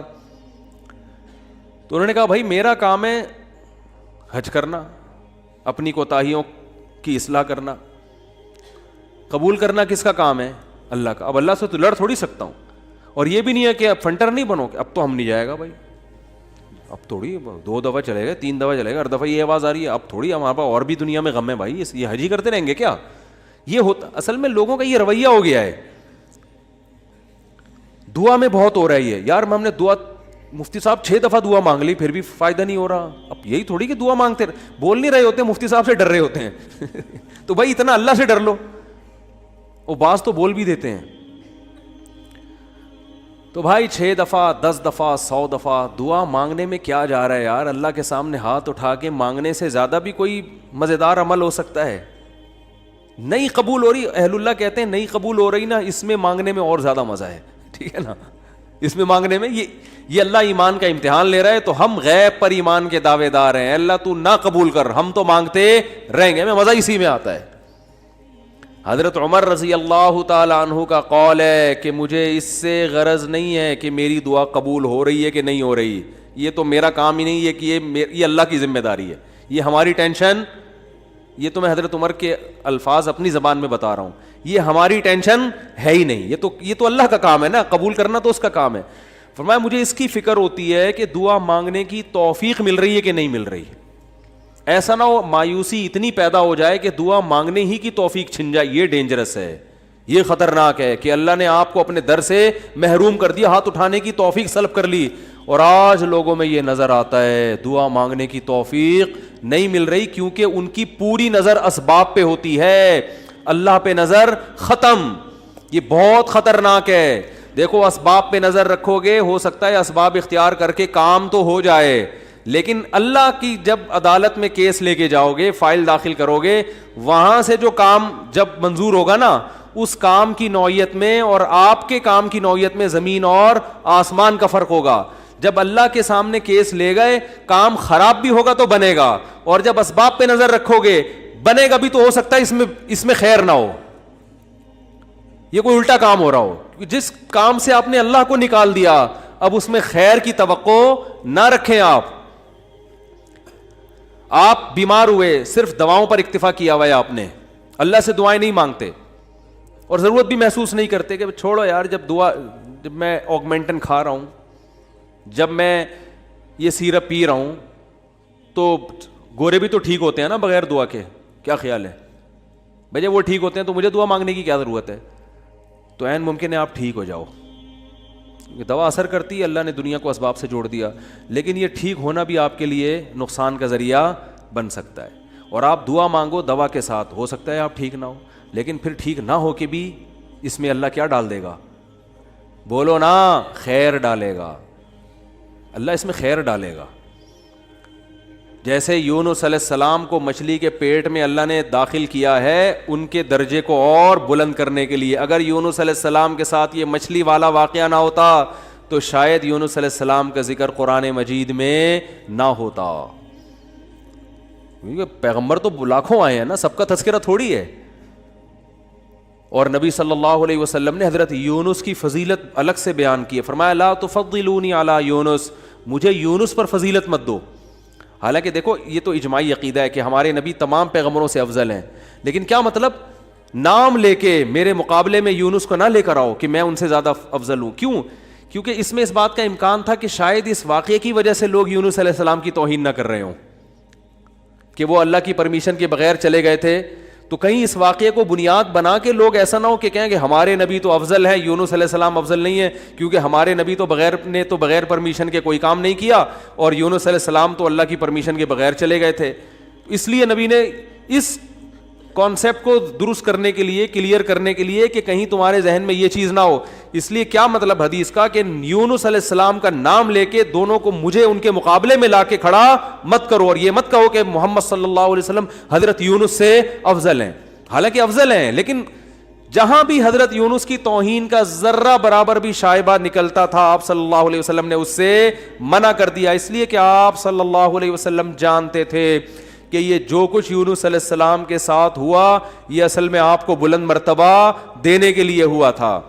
تو انہوں نے کہا بھائی میرا کام ہے حج کرنا, اپنی کوتاہیوں کی اصلاح کرنا, قبول کرنا کس کا کام ہے؟ اللہ کا. اب اللہ سے تو لڑ تھوڑی سکتا ہوں, اور یہ بھی نہیں ہے کہ اب فنٹر نہیں بنو کہ اب تو ہم نہیں جائے گا بھائی, اب تھوڑی 2 دفعہ چلے گا, 3 دفعہ چلے گا, ہر دفعہ یہ آواز آ رہی ہے اب تھوڑی ہمارے پاس اور بھی دنیا میں غم ہے بھائی, یہ حج ہی کرتے رہیں گے کیا؟ یہ ہوتا اصل میں لوگوں کا یہ رویہ ہو گیا ہے. دعا میں بہت ہو رہا ہے یہ, یار ہم نے دعا, مفتی صاحب 6 دفعہ دعا مانگ لی پھر بھی فائدہ نہیں ہو رہا. اب یہی تھوڑی کہ دعا مانگتے بول نہیں رہے ہوتے, مفتی صاحب سے ڈر رہے ہوتے ہیں تو بھائی اتنا اللہ سے ڈر لو. وہ بعض تو بول بھی دیتے ہیں. تو بھائی 6 دفعہ 10 دفعہ 100 دفعہ دعا مانگنے میں کیا جا رہا ہے یار؟ اللہ کے سامنے ہاتھ اٹھا کے مانگنے سے زیادہ بھی کوئی مزیدار عمل ہو سکتا ہے؟ نہیں قبول ہو رہی, اہل اللہ کہتے ہیں نہیں قبول ہو رہی نا, اس میں مانگنے میں اور زیادہ مزہ ہے, ٹھیک ہے نا, اس میں مانگنے میں یہ اللہ ایمان کا امتحان لے رہا ہے. تو ہم غیب پر ایمان کے دعوے دار ہیں, اللہ تو نہ قبول کر, ہم تو مانگتے رہیں گے, ہمیں مزہ اسی میں آتا ہے. حضرت عمر رضی اللہ تعالی عنہ کا قول ہے کہ مجھے اس سے غرض نہیں ہے کہ میری دعا قبول ہو رہی ہے کہ نہیں ہو رہی, یہ تو میرا کام ہی نہیں ہے کہ یہ اللہ کی ذمہ داری ہے, یہ ہماری ٹینشن, یہ تو میں حضرت عمر کے الفاظ اپنی زبان میں بتا رہا ہوں, یہ ہماری ٹینشن ہے ہی نہیں, یہ تو اللہ کا کام ہے نا, قبول کرنا تو اس کا کام ہے. فرمایا مجھے اس کی فکر ہوتی ہے کہ دعا مانگنے کی توفیق مل رہی ہے کہ نہیں مل رہی. ایسا نہ ہو مایوسی اتنی پیدا ہو جائے کہ دعا مانگنے ہی کی توفیق چھن جائے, یہ ڈینجرس ہے, یہ خطرناک ہے کہ اللہ نے آپ کو اپنے در سے محروم کر دیا, ہاتھ اٹھانے کی توفیق سلب کر لی. اور آج لوگوں میں یہ نظر آتا ہے دعا مانگنے کی توفیق نہیں مل رہی, کیونکہ ان کی پوری نظر اسباب پہ ہوتی ہے, اللہ پہ نظر ختم. یہ بہت خطرناک ہے. دیکھو اسباب پہ نظر رکھو گے, ہو سکتا ہے اسباب اختیار کر کے کام تو ہو جائے, لیکن اللہ کی جب عدالت میں کیس لے کے جاؤ گے, فائل داخل کرو گے, وہاں سے جو کام جب منظور ہوگا نا, اس کام کی نوعیت میں اور آپ کے کام کی نوعیت میں زمین اور آسمان کا فرق ہوگا. جب اللہ کے سامنے کیس لے گئے, کام خراب بھی ہوگا تو بنے گا, اور جب اسباب پہ نظر رکھو گے بنے گا بھی تو ہو سکتا ہے اس میں خیر نہ ہو, یہ کوئی الٹا کام ہو رہا ہو. جس کام سے آپ نے اللہ کو نکال دیا اب اس میں خیر کی توقع نہ رکھیں. آپ بیمار ہوئے, صرف دواؤں پر اکتفا کیا ہوا ہے آپ نے, اللہ سے دعائیں نہیں مانگتے اور ضرورت بھی محسوس نہیں کرتے کہ چھوڑو یار, جب میں آگمنٹن کھا رہا ہوں, جب میں یہ سیرپ پی رہا ہوں, تو گورے بھی تو ٹھیک ہوتے ہیں نا بغیر دعا کے. کیا خیال ہے بھائی, وہ ٹھیک ہوتے ہیں تو مجھے دعا مانگنے کی کیا ضرورت ہے؟ تو عین ممکن ہے آپ ٹھیک ہو جاؤ. دوا اثر کرتی ہے, اللہ نے دنیا کو اسباب سے جوڑ دیا, لیکن یہ ٹھیک ہونا بھی آپ کے لیے نقصان کا ذریعہ بن سکتا ہے. اور آپ دعا مانگو دوا کے ساتھ, ہو سکتا ہے آپ ٹھیک نہ ہو, لیکن پھر ٹھیک نہ ہو کے بھی اس میں اللہ کیا ڈال دے گا؟ بولو نا, خیر ڈالے گا. اللہ اس میں خیر ڈالے گا. جیسے یونس علیہ السلام کو مچھلی کے پیٹ میں اللہ نے داخل کیا ہے ان کے درجے کو اور بلند کرنے کے لیے. اگر یونس علیہ السلام کے ساتھ یہ مچھلی والا واقعہ نہ ہوتا تو شاید یونس علیہ السلام کا ذکر قرآن مجید میں نہ ہوتا. پیغمبر تو لاکھوں آئے ہیں نا, سب کا تذکرہ تھوڑی ہے. اور نبی صلی اللہ علیہ وسلم نے حضرت یونس کی فضیلت الگ سے بیان کی ہے, فرمایا لا تفضلونی علی یونس, مجھے یونس پر فضیلت مت دو. حالانکہ دیکھو یہ تو اجماعی عقیدہ ہے کہ ہمارے نبی تمام پیغمبروں سے افضل ہیں, لیکن کیا مطلب نام لے کے میرے مقابلے میں یونس کو نہ لے کر آؤ کہ میں ان سے زیادہ افضل ہوں. کیوں؟ کیونکہ اس میں اس بات کا امکان تھا کہ شاید اس واقعے کی وجہ سے لوگ یونس علیہ السلام کی توہین نہ کر رہے ہوں کہ وہ اللہ کی پرمیشن کے بغیر چلے گئے تھے. تو کہیں اس واقعے کو بنیاد بنا کے لوگ ایسا نہ ہو کہ کہیں کہ ہمارے نبی تو افضل ہے, یونس علیہ السلام افضل نہیں ہے, کیونکہ ہمارے نبی تو بغیر پرمیشن کے کوئی کام نہیں کیا, اور یونس علیہ السلام تو اللہ کی پرمیشن کے بغیر چلے گئے تھے. اس لیے نبی نے اس کانسیپٹ کو درست کرنے کے لیے, کلیئر کرنے کے لیے کہ کہیں تمہارے ذہن میں یہ چیز نہ ہو, اس لیے کیا مطلب حدیث کا کہ یونس علیہ السلام کا نام لے کے دونوں کو مجھے ان کے مقابلے میں لا کے کھڑا مت کرو, اور یہ مت کہو کہ محمد صلی اللہ علیہ وسلم حضرت یونس سے افضل ہیں. حالانکہ افضل ہیں, لیکن جہاں بھی حضرت یونس کی توہین کا ذرہ برابر بھی شائبہ نکلتا تھا آپ صلی اللہ علیہ وسلم نے اس سے منع کر دیا, اس لیے کہ آپ صلی اللہ علیہ وسلم جانتے تھے کہ یہ جو کچھ یونس علیہ السلام کے ساتھ ہوا یہ اصل میں آپ کو بلند مرتبہ دینے کے لیے ہوا تھا,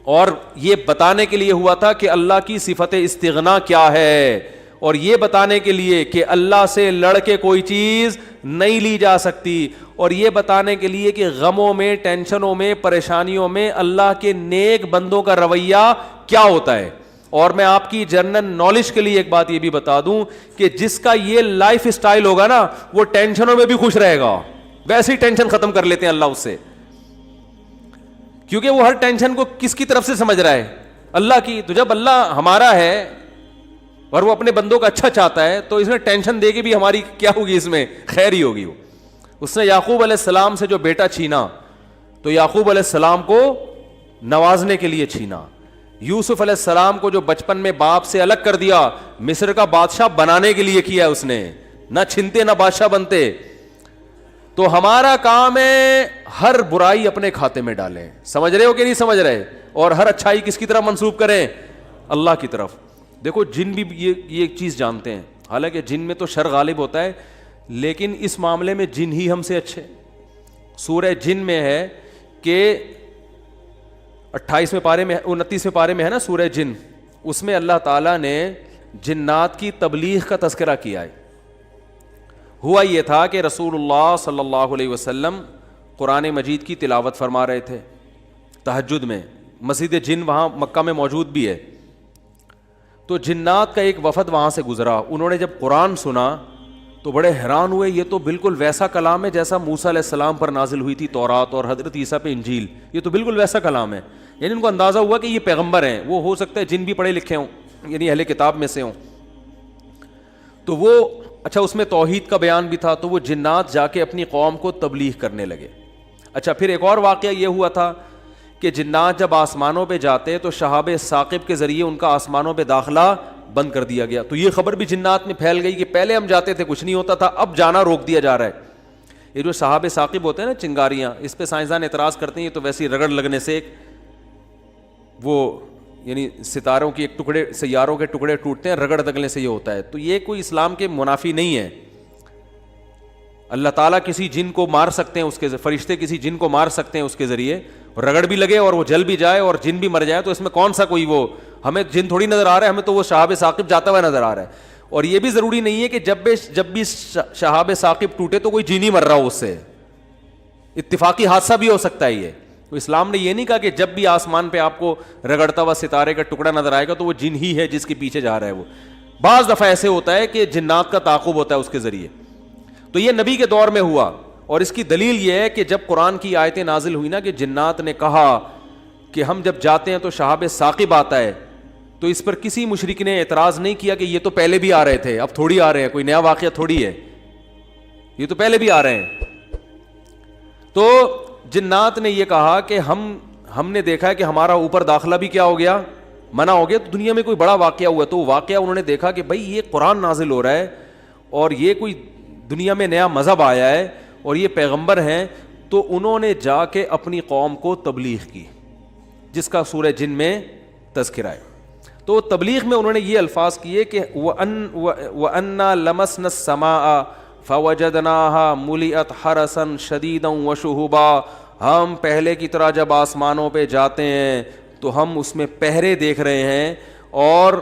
اور یہ بتانے کے لیے ہوا تھا کہ اللہ کی صفت استغنا کیا ہے, اور یہ بتانے کے لیے کہ اللہ سے لڑ کے کوئی چیز نہیں لی جا سکتی, اور یہ بتانے کے لیے کہ غموں میں, ٹینشنوں میں, پریشانیوں میں اللہ کے نیک بندوں کا رویہ کیا ہوتا ہے. اور میں آپ کی جنرل نالج کے لیے ایک بات یہ بھی بتا دوں کہ جس کا یہ لائف اسٹائل ہوگا نا وہ ٹینشنوں میں بھی خوش رہے گا. ویسے ہی ٹینشن ختم کر لیتے ہیں اللہ اس سے, کیونکہ وہ ہر ٹینشن کو کس کی طرف سے سمجھ رہا ہے؟ اللہ کی. تو جب اللہ ہمارا ہے اور وہ اپنے بندوں کا اچھا چاہتا ہے تو اس میں ٹینشن دے کے بھی ہماری کیا ہوگی, اس میں خیر ہی ہوگی. اس نے یعقوب علیہ السلام سے جو بیٹا چھینا تو یعقوب علیہ السلام کو نوازنے کے لیے چھینا. یوسف علیہ السلام کو جو بچپن میں باپ سے الگ کر دیا مصر کا بادشاہ بنانے کے لیے کیا اس نے, نہ چھنتے نہ بادشاہ بنتے. تو ہمارا کام ہے ہر برائی اپنے کھاتے میں ڈالیں, سمجھ رہے ہو کہ نہیں سمجھ رہے, اور ہر اچھائی کس کی طرف منسوب کریں؟ اللہ کی طرف. دیکھو جن بھی یہ چیز جانتے ہیں, حالانکہ جن میں تو شر غالب ہوتا ہے, لیکن اس معاملے میں جن ہی ہم سے اچھے. سورہ جن میں ہے کہ 28ویں پارے میں 29ویں پارے میں ہے نا سورہ جن, اس میں اللہ تعالیٰ نے جنات کی تبلیغ کا تذکرہ کیا ہے. ہوا یہ تھا کہ رسول اللہ صلی اللہ علیہ وسلم قرآن مجید کی تلاوت فرما رہے تھے تہجد میں, مسجد جن وہاں مکہ میں موجود بھی ہے. تو جنات کا ایک وفد وہاں سے گزرا, انہوں نے جب قرآن سنا تو بڑے حیران ہوئے, یہ تو بالکل ویسا کلام ہے جیسا موسیٰ علیہ السلام پر نازل ہوئی تھی تورات اور حضرت عیسیٰ پہ انجیل, یہ تو بالکل ویسا کلام ہے. یعنی ان کو اندازہ ہوا کہ یہ پیغمبر ہیں, وہ ہو سکتا ہے جن بھی پڑھے لکھے ہوں, یعنی اہل کتاب میں سے ہوں. تو وہ اچھا اس میں توحید کا بیان بھی تھا, تو وہ جنات جا کے اپنی قوم کو تبلیغ کرنے لگے. اچھا پھر ایک اور واقعہ یہ ہوا تھا کہ جنات جب آسمانوں پہ جاتے تو شہاب ثاقب کے ذریعے ان کا آسمانوں پہ داخلہ بند کر دیا گیا. تو یہ خبر بھی جنات میں پھیل گئی کہ پہلے ہم جاتے تھے کچھ نہیں ہوتا تھا, اب جانا روک دیا جا رہا ہے. یہ جو شہاب ثاقب ہوتے ہیں نا, چنگاریاں, اس پہ سائنسدان اعتراض کرتے ہیں یہ تو ویسی رگڑ لگنے سے وہ یعنی ستاروں کی ایک ٹکڑے, سیاروں کے ٹکڑے ٹوٹتے ہیں, رگڑ دگنے سے یہ ہوتا ہے. تو یہ کوئی اسلام کے منافی نہیں ہے. اللہ تعالیٰ کسی جن کو مار سکتے ہیں اس کے, فرشتے کسی جن کو مار سکتے ہیں اس کے ذریعے, رگڑ بھی لگے اور وہ جل بھی جائے اور جن بھی مر جائے, تو اس میں کون سا کوئی وہ, ہمیں جن تھوڑی نظر آ رہا ہے, ہمیں تو وہ شہاب ثاقب جاتا ہوا نظر آ رہا ہے. اور یہ بھی ضروری نہیں ہے کہ جب بھی شہاب ثاقب ٹوٹے تو کوئی جن ہی مر رہا ہو, اس سے اتفاقی حادثہ بھی ہو سکتا ہے. یہ تو اسلام نے یہ نہیں کہا کہ جب بھی آسمان پہ آپ کو رگڑتا ہوا ستارے کا ٹکڑا نظر آئے گا تو وہ جن ہی ہے جس کے پیچھے جا رہا ہے. وہ بعض دفعہ ایسے ہوتا ہے کہ جنات کا تعاقب ہوتا ہے اس کے ذریعے. تو یہ نبی کے دور میں ہوا, اور اس کی دلیل یہ ہے کہ جب قرآن کی آیتیں نازل ہوئی نا کہ جنات نے کہا کہ ہم جب جاتے ہیں تو شہاب ثاقب آتا ہے, تو اس پر کسی مشرک نے اعتراض نہیں کیا کہ یہ تو پہلے بھی آ رہے تھے, اب تھوڑی آ رہے ہیں, کوئی نیا واقعہ تھوڑی ہے, یہ تو پہلے بھی آ رہے ہیں. تو جنات نے یہ کہا کہ ہم نے دیکھا ہے کہ ہمارا اوپر داخلہ بھی کیا ہو گیا, منع ہو گیا, تو دنیا میں کوئی بڑا واقعہ ہوا. تو واقعہ انہوں نے دیکھا کہ بھائی یہ قرآن نازل ہو رہا ہے اور یہ کوئی دنیا میں نیا مذہب آیا ہے اور یہ پیغمبر ہیں, تو انہوں نے جا کے اپنی قوم کو تبلیغ کی, جس کا سورہ جن میں تذکرہ ہے. تو تبلیغ میں انہوں نے یہ الفاظ کیے کہ وَأَنَّا لَمَسْنَا السَّمَاءَ فَوَجَدْنَاهَا مُلِئَتْ حَرَسًا شَدِيدًا وَشُهُبًا. ہم پہلے کی طرح جب آسمانوں پہ جاتے ہیں تو ہم اس میں پہرے دیکھ رہے ہیں اور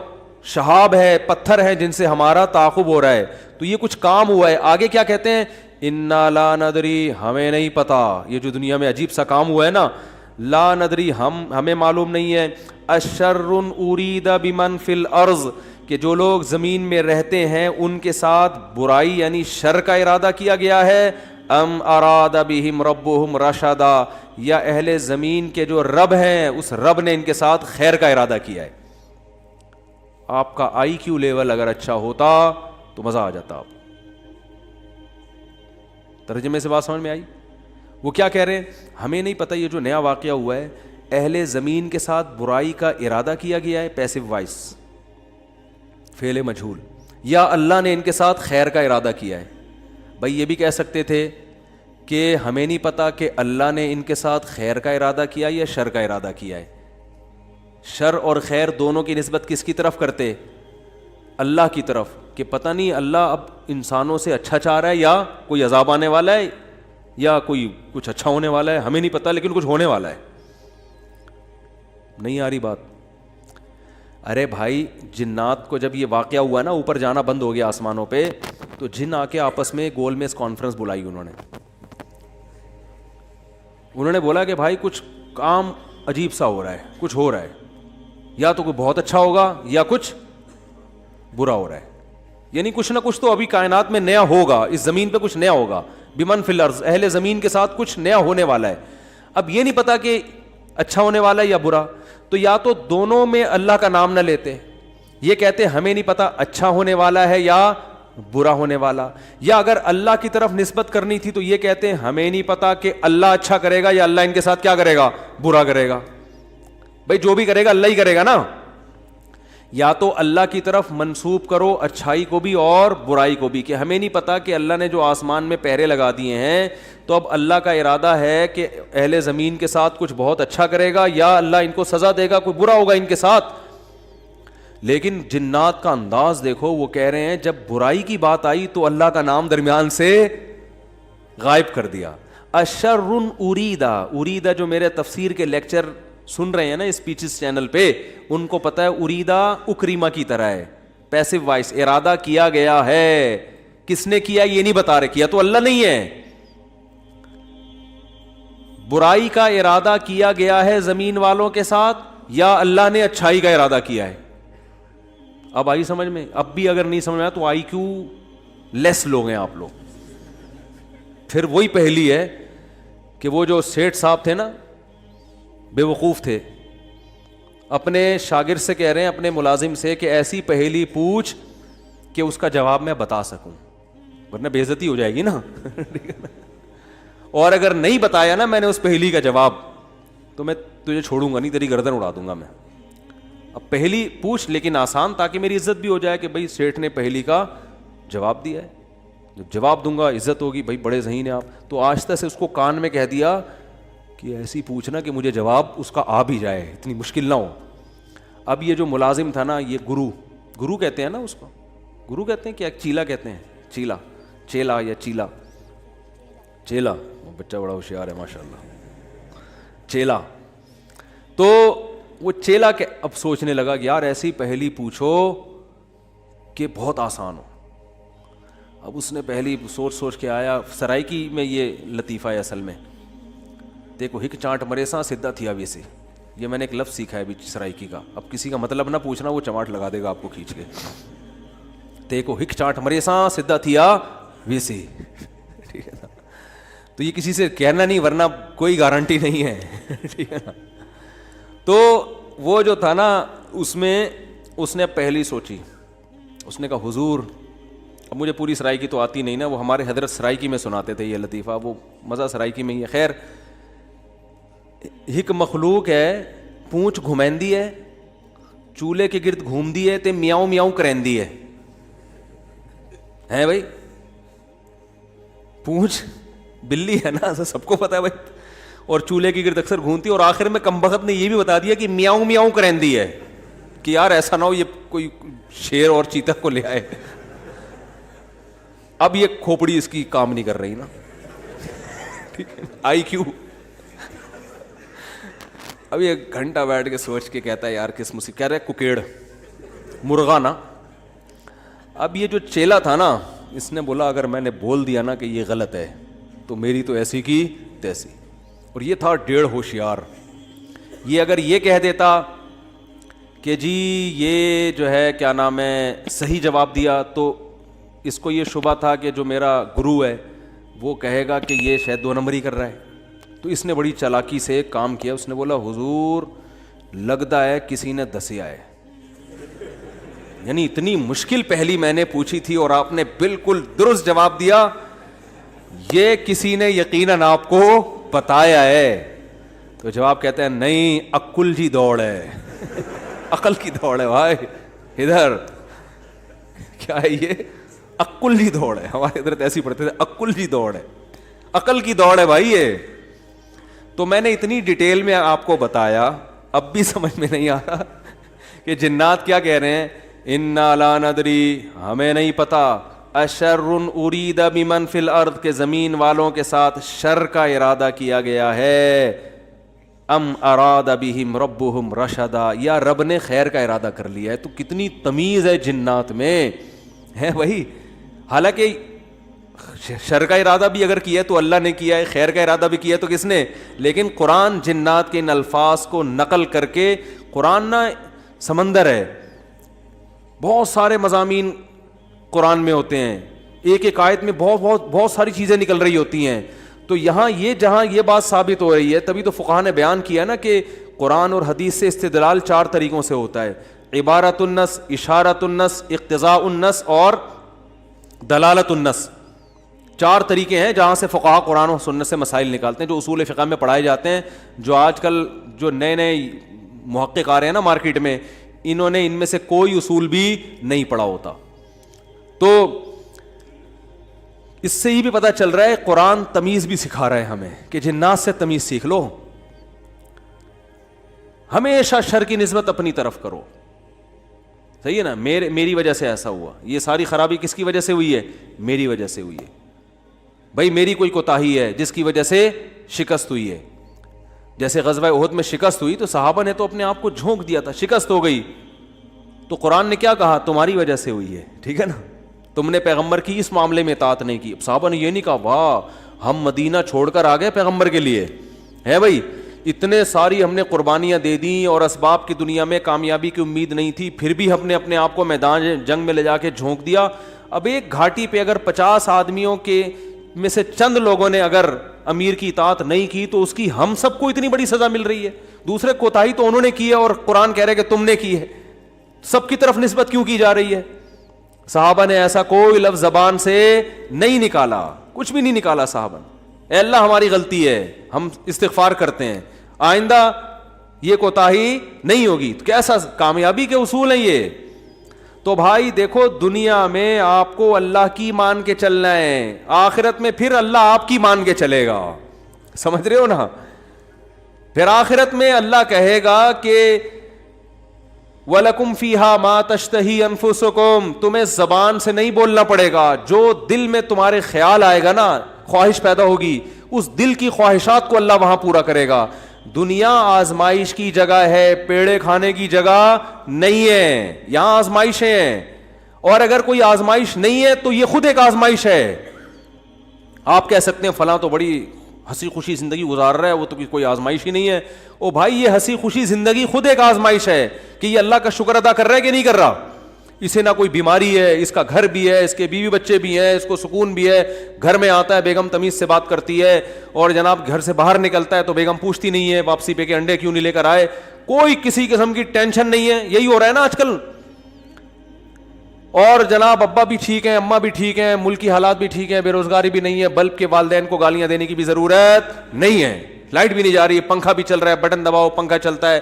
شہاب ہے, پتھر ہیں جن سے ہمارا تعاقب ہو رہا ہے. تو یہ کچھ کام ہوا ہے. آگے کیا کہتے ہیں, اِنَّا لَا نَدْرِي, ہمیں نہیں پتا, یہ جو دنیا میں عجیب سا کام ہوا ہے نا, لا ندری, ہمیں معلوم نہیں ہے, اشر ارید بمن فی الارض, کہ جو لوگ زمین میں رہتے ہیں ان کے ساتھ برائی یعنی شر کا ارادہ کیا گیا ہے, ام اراد بہم ربہم رشدا, یا اہل زمین کے جو رب ہیں اس رب نے ان کے ساتھ خیر کا ارادہ کیا ہے. آپ کا آئی کیو لیول اگر اچھا ہوتا تو مزہ آ جاتا. آپ ترجمے سے بات سمجھ میں آئی؟ وہ کیا کہہ رہے ہیں, ہمیں نہیں پتہ یہ جو نیا واقعہ ہوا ہے, اہل زمین کے ساتھ برائی کا ارادہ کیا گیا ہے, پیسو وائس, فعل مجہول, یا اللہ نے ان کے ساتھ خیر کا ارادہ کیا ہے. بھائی یہ بھی کہہ سکتے تھے کہ ہمیں نہیں پتہ کہ اللہ نے ان کے ساتھ خیر کا ارادہ کیا یا شر کا ارادہ کیا ہے. شر اور خیر دونوں کی نسبت کس کی طرف کرتے؟ اللہ کی طرف, کہ پتہ نہیں اللہ اب انسانوں سے اچھا چاہ رہا ہے یا کوئی عذاب آنے والا ہے یا کوئی کچھ اچھا ہونے والا ہے, ہمیں نہیں پتہ لیکن کچھ ہونے والا ہے. نہیں آ رہی بات؟ ارے بھائی جنات کو جب یہ واقعہ ہوا نا, اوپر جانا بند ہو گیا آسمانوں پہ, تو جن آ کے آپس میں گول میز کانفرنس بلائی. انہوں نے بولا کہ بھائی کچھ کام عجیب سا ہو رہا ہے, کچھ ہو رہا ہے, یا تو کوئی بہت اچھا ہوگا یا کچھ برا ہو رہا ہے. یعنی کچھ نہ کچھ تو ابھی کائنات میں نیا ہوگا, اس زمین پہ کچھ نیا ہوگا. بمن فی الارض, اہل زمین کے ساتھ کچھ نیا ہونے والا ہے. اب یہ نہیں پتا کہ اچھا ہونے والا ہے یا برا, تو یا تو دونوں میں اللہ کا نام نہ لیتے, یہ کہتے ہمیں نہیں پتا اچھا ہونے والا ہے یا برا ہونے والا, یا اگر اللہ کی طرف نسبت کرنی تھی تو یہ کہتے ہیں ہمیں نہیں پتا کہ اللہ اچھا کرے گا یا اللہ ان کے ساتھ کیا کرے گا, برا کرے گا. بھائی جو بھی کرے گا اللہ ہی کرے گا نا. یا تو اللہ کی طرف منسوب کرو اچھائی کو بھی اور برائی کو بھی, کہ ہمیں نہیں پتا کہ اللہ نے جو آسمان میں پہرے لگا دیے ہیں تو اب اللہ کا ارادہ ہے کہ اہل زمین کے ساتھ کچھ بہت اچھا کرے گا یا اللہ ان کو سزا دے گا, کوئی برا ہوگا ان کے ساتھ. لیکن جنات کا انداز دیکھو, وہ کہہ رہے ہیں جب برائی کی بات آئی تو اللہ کا نام درمیان سے غائب کر دیا. اشر اریدا, اریدا جو میرے تفسیر کے لیکچر سن رہے ہیں نا اسپیچز چینل پہ, ان کو پتا ہے اریدا اکریما کی طرح ہے, پیسو وائس, ارادہ کیا گیا ہے. کس نے کیا یہ نہیں بتا رہے, کیا تو اللہ نہیں ہے. برائی کا ارادہ کیا گیا ہے زمین والوں کے ساتھ یا اللہ نے اچھائی کا ارادہ کیا ہے. اب آئی سمجھ میں؟ اب بھی اگر نہیں سمجھ میں آیا تو آئی کیو لیس لوگ ہیں آپ لوگ. پھر وہی پہلی ہے کہ وہ جو سیٹھ صاحب تھے نا, بے وقوف تھے, اپنے شاگرد سے کہہ رہے ہیں, اپنے ملازم سے, کہ ایسی پہیلی پوچھ کہ اس کا جواب میں بتا سکوں, ورنہ بے عزتی ہو جائے گی نا. اور اگر نہیں بتایا نا میں نے اس پہیلی کا جواب, تو میں تجھے چھوڑوں گا نہیں, تیری گردن اڑا دوں گا میں. اب پہلی پوچھ لیکن آسان, تاکہ میری عزت بھی ہو جائے کہ بھائی سیٹھ نے پہلی کا جواب دیا ہے, جب جواب دوں گا عزت ہوگی, بھائی بڑے ذہین ہیں آپ. تو آہستہ سے اس کو کان میں کہہ دیا کہ ایسی پوچھنا کہ مجھے جواب اس کا آ بھی جائے, اتنی مشکل نہ ہو. اب یہ جو ملازم تھا نا, یہ گرو کہتے ہیں نا اس کو, گرو کہتے ہیں کیا, چیلا کہتے ہیں, چیلا یا چیلا, بچہ بڑا ہوشیار ہے ماشاء اللہ, چیلا. تو وہ چیلا کے اب سوچنے لگا کہ یار ایسی پہلی پوچھو کہ بہت آسان ہو. اب اس نے پہلی سوچ کے آیا, سرائکی میں یہ لطیفہ ہے اصل میں, دیکھو ہک چانٹ مرے سا سدھا تھیا ویسے, یہ میں نے ایک لفظ سیکھا ہے ابھی سرائکی کا. اب کسی کا مطلب نہ پوچھنا, وہ چماٹ لگا دے گا آپ کو کھینچ کے. دیکھو ہک چانٹ مرے سا سدھا تھیا ویسے, ٹھیک ہے نا. تو یہ کسی سے کہنا نہیں, ورنہ کوئی گارنٹی نہیں ہے, ٹھیک ہے نا. تو وہ جو تھا نا, اس میں اس نے پہلی سوچی, اس نے کہا حضور, اب مجھے پوری سرائکی تو آتی نہیں نا, وہ ہمارے حضرت سرائکی میں سناتے تھے یہ لطیفہ, وہ مزہ سرائکی میں ہی ہے. خیر, ہک مخلوق ہے, پونچھ گھمیندی ہے, چولہے کے گرد گھومدی ہے, تے میاؤں میاؤں کریندی ہے. ہیں بھائی, پونچھ بلی ہے نا, سب کو پتا ہے بھائی, اور چولہے کی گرد اکثر گھومتی ہے, اور آخر میں کمبخت نے یہ بھی بتا دیا کہ میاؤں میاؤں کریندی ہے, کہ یار ایسا نہ ہو یہ کوئی شیر اور چیتا کو لے آئے. اب یہ کھوپڑی اس کی کام نہیں کر رہی نا, ٹھیک ہے, آئی کیوں. اب یہ گھنٹہ بیٹھ کے سوچ کے کہتا ہے یار کس مصیبت, کہہ رہے ککیڑ مرغا نا. اب یہ جو چیلا تھا نا, اس نے بولا اگر میں نے بول دیا نا کہ یہ غلط ہے تو میری تو ایسی کی تیسی. اور یہ تھا ڈیڑھ ہوشیار. یہ اگر یہ کہہ دیتا کہ جی یہ جو ہے کیا نام ہے صحیح جواب دیا, تو اس کو یہ شبہ تھا کہ جو میرا گرو ہے وہ کہے گا کہ یہ شاید 2 نمبر ہی کر رہا ہے. تو اس نے بڑی چالاکی سے ایک کام کیا, اس نے بولا حضور لگتا ہے کسی نے دسیا ہے, یعنی اتنی مشکل پہلی میں نے پوچھی تھی اور آپ نے بالکل درست جواب دیا, یہ کسی نے یقیناً آپ کو بتایا ہے. تو جواب کہتے ہیں نہیں, عقل جی دوڑ ہے, عقل کی دوڑ ہے بھائی, ادھر کیا ہے یہ عقل جی دوڑ ہے. ہمارے ادھر ایسی پڑھتے تھے, عقل جی دوڑ ہے, عقل کی دوڑ ہے بھائی یہ. تو میں نے اتنی ڈیٹیل میں آپ کو بتایا, اب بھی سمجھ میں نہیں آ رہا کہ جنات کیا کہہ رہے ہیں, انا لا ندری, ہمیں نہیں پتا, اشر ارید بمن فی الارض, کے زمین والوں کے ساتھ شر کا ارادہ کیا گیا ہے, ام اراد بہم ربہم رشدا, یا رب نے خیر کا ارادہ کر لیا ہے. تو کتنی تمیز ہے جنات میں ہے بھائی. حالانکہ شر کا ارادہ بھی اگر کیا ہے تو اللہ نے کیا ہے, خیر کا ارادہ بھی کیا ہے تو کس نے, لیکن قرآن جنات کے ان الفاظ کو نقل کر کے, قرآن نا سمندر ہے, بہت سارے مضامین قرآن میں ہوتے ہیں, ایک ایک آیت میں بہت ساری چیزیں نکل رہی ہوتی ہیں. تو یہاں یہ جہاں یہ بات ثابت ہو رہی ہے, تبھی تو فقہا نے بیان کیا نا کہ قرآن اور حدیث سے استدلال 4 طریقوں سے ہوتا ہے, عبارت النص, اشارت النص, اقتضاء النص اور دلالت النص. 4 طریقے ہیں جہاں سے فقہا قرآن و سنت سے مسائل نکالتے ہیں, جو اصول فقہ میں پڑھائے جاتے ہیں. جو آج کل جو نئے محقق آ رہے ہیں نا مارکیٹ میں, انہوں نے ان میں سے کوئی اصول بھی نہیں پڑھا ہوتا. تو اس سے یہ بھی پتہ چل رہا ہے قرآن تمیز بھی سکھا رہا ہے ہمیں کہ جنات سے تمیز سیکھ لو, ہمیشہ شر کی نسبت اپنی طرف کرو. صحیح ہے نا, میری وجہ سے ایسا ہوا, یہ ساری خرابی کس کی وجہ سے ہوئی ہے, میری وجہ سے ہوئی ہے. بھائی میری کوئی کوتاہی ہے جس کی وجہ سے شکست ہوئی ہے. جیسے غزوہ احد میں شکست ہوئی تو صحابہ نے تو اپنے آپ کو جھونک دیا تھا, شکست ہو گئی تو قرآن نے کیا کہا, تمہاری وجہ سے ہوئی ہے, ٹھیک ہے نا, تم نے پیغمبر کی اس معاملے میں اطاعت نہیں کی. صحابہ نے یہ نہیں کہا واہ ہم مدینہ چھوڑ کر آ گئے پیغمبر کے لیے, ہے بھائی اتنے ساری ہم نے قربانیاں دے دیں اور اسباب کی دنیا میں کامیابی کی امید نہیں تھی, پھر بھی ہم نے اپنے آپ کو میدان جنگ میں لے جا کے جھونک دیا. اب ایک گھاٹی پہ اگر 50 آدمیوں کے میں سے چند لوگوں نے اگر امیر کی اطاعت نہیں کی تو اس کی ہم سب کو اتنی بڑی سزا مل رہی ہے. دوسرے کوتاہی تو انہوں نے کی ہے اور قرآن کہہ رہے کہ تم نے کی ہے. سب کی طرف نسبت کیوں کی جا رہی ہے؟ صحابہ نے ایسا کوئی لفظ زبان سے نہیں نکالا, کچھ بھی نہیں نکالا صحابہ نے. اے اللہ ہماری غلطی ہے, ہم استغفار کرتے ہیں, آئندہ یہ کوتاہی نہیں ہوگی. تو کیسا کامیابی کے اصول ہیں یہ. تو بھائی دیکھو, دنیا میں آپ کو اللہ کی مان کے چلنا ہے, آخرت میں پھر اللہ آپ کی مان کے چلے گا. سمجھ رہے ہو نا؟ پھر آخرت میں اللہ کہے گا کہ وَلَكُمْ فِيهَا مَا تَشْتَهِي أَنفُسُكُمْ, تمہیں زبان سے نہیں بولنا پڑے گا, جو دل میں تمہارے خیال آئے گا نا, خواہش پیدا ہوگی, اس دل کی خواہشات کو اللہ وہاں پورا کرے گا. دنیا آزمائش کی جگہ ہے, پیڑے کھانے کی جگہ نہیں ہے. یہاں آزمائشیں ہیں, اور اگر کوئی آزمائش نہیں ہے تو یہ خود ایک آزمائش ہے. آپ کہہ سکتے ہیں فلاں تو بڑی ہنسی خوشی زندگی گزار رہا ہے, وہ تو کوئی آزمائش ہی نہیں ہے. او بھائی, یہ ہنسی خوشی زندگی خود ایک آزمائش ہے کہ یہ اللہ کا شکر ادا کر رہا ہے کہ نہیں کر رہا. اسے نہ کوئی بیماری ہے, اس کا گھر بھی ہے, اس کے بیوی بچے بھی ہیں, اس کو سکون بھی ہے, گھر میں آتا ہے بیگم تمیز سے بات کرتی ہے, اور جناب گھر سے باہر نکلتا ہے تو بیگم پوچھتی نہیں ہے واپسی پہ کہ انڈے کیوں نہیں لے کر آئے. کوئی کسی قسم کی ٹینشن نہیں ہے. یہی ہو رہا ہے نا آج کل. اور جناب ابا بھی ٹھیک ہیں, اماں بھی ٹھیک ہیں, ملک کی حالات بھی ٹھیک ہیں, بے روزگاری بھی نہیں ہے, بلب کے والدین کو گالیاں دینے کی بھی ضرورت نہیں ہے, لائٹ بھی نہیں جا رہی ہے, پنکھا بھی چل رہا ہے, بٹن دباؤ پنکھا چلتا ہے.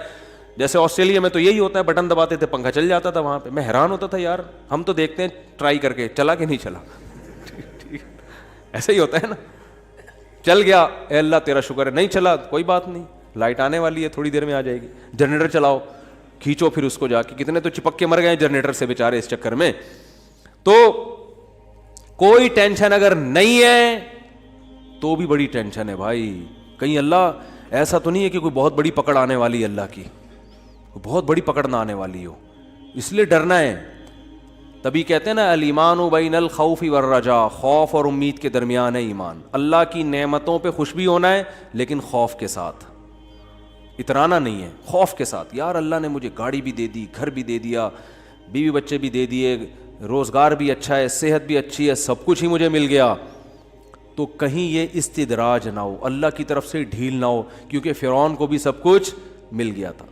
جیسے آسٹریلیا میں تو یہی ہوتا ہے, بٹن دباتے تھے پنکھا چل جاتا تھا. وہاں پہ میں حیران ہوتا تھا, یار ہم تو دیکھتے ہیں ٹرائی کر کے, چلا کہ نہیں چلا. ایسا ہی ہوتا ہے نا, چل گیا اے اللہ تیرا شکر ہے, نہیں چلا کوئی بات نہیں, لائٹ آنے والی ہے تھوڑی دیر میں آ جائے گی. جنریٹر چلاؤ, کھینچو پھر اس کو جا کے, کتنے تو چپک کے مر گئے جنریٹر سے بیچارے اس چکر میں. تو کوئی ٹینشن اگر نہیں ہے تو بھی بڑی ٹینشن ہے بھائی. کہیں اللہ ایسا تو نہیں ہے کہ کوئی بہت بڑی پکڑ آنے والی ہے, اللہ کی بہت بڑی پکڑ نہ آنے والی ہو, اس لیے ڈرنا ہے. تبھی کہتے ہیں نا الایمان بین الخوف والرجاء, خوف اور امید کے درمیان ہے ایمان. اللہ کی نعمتوں پہ خوش بھی ہونا ہے لیکن خوف کے ساتھ, اترانا نہیں ہے, خوف کے ساتھ. یار اللہ نے مجھے گاڑی بھی دے دی, گھر بھی دے دیا, بیوی بچے بھی دے دیے, روزگار بھی اچھا ہے, صحت بھی اچھی ہے, سب کچھ ہی مجھے مل گیا. تو کہیں یہ استدراج نہ ہو, اللہ کی طرف سے ڈھیل نہ ہو, کیونکہ فرعون کو بھی سب کچھ مل گیا تھا.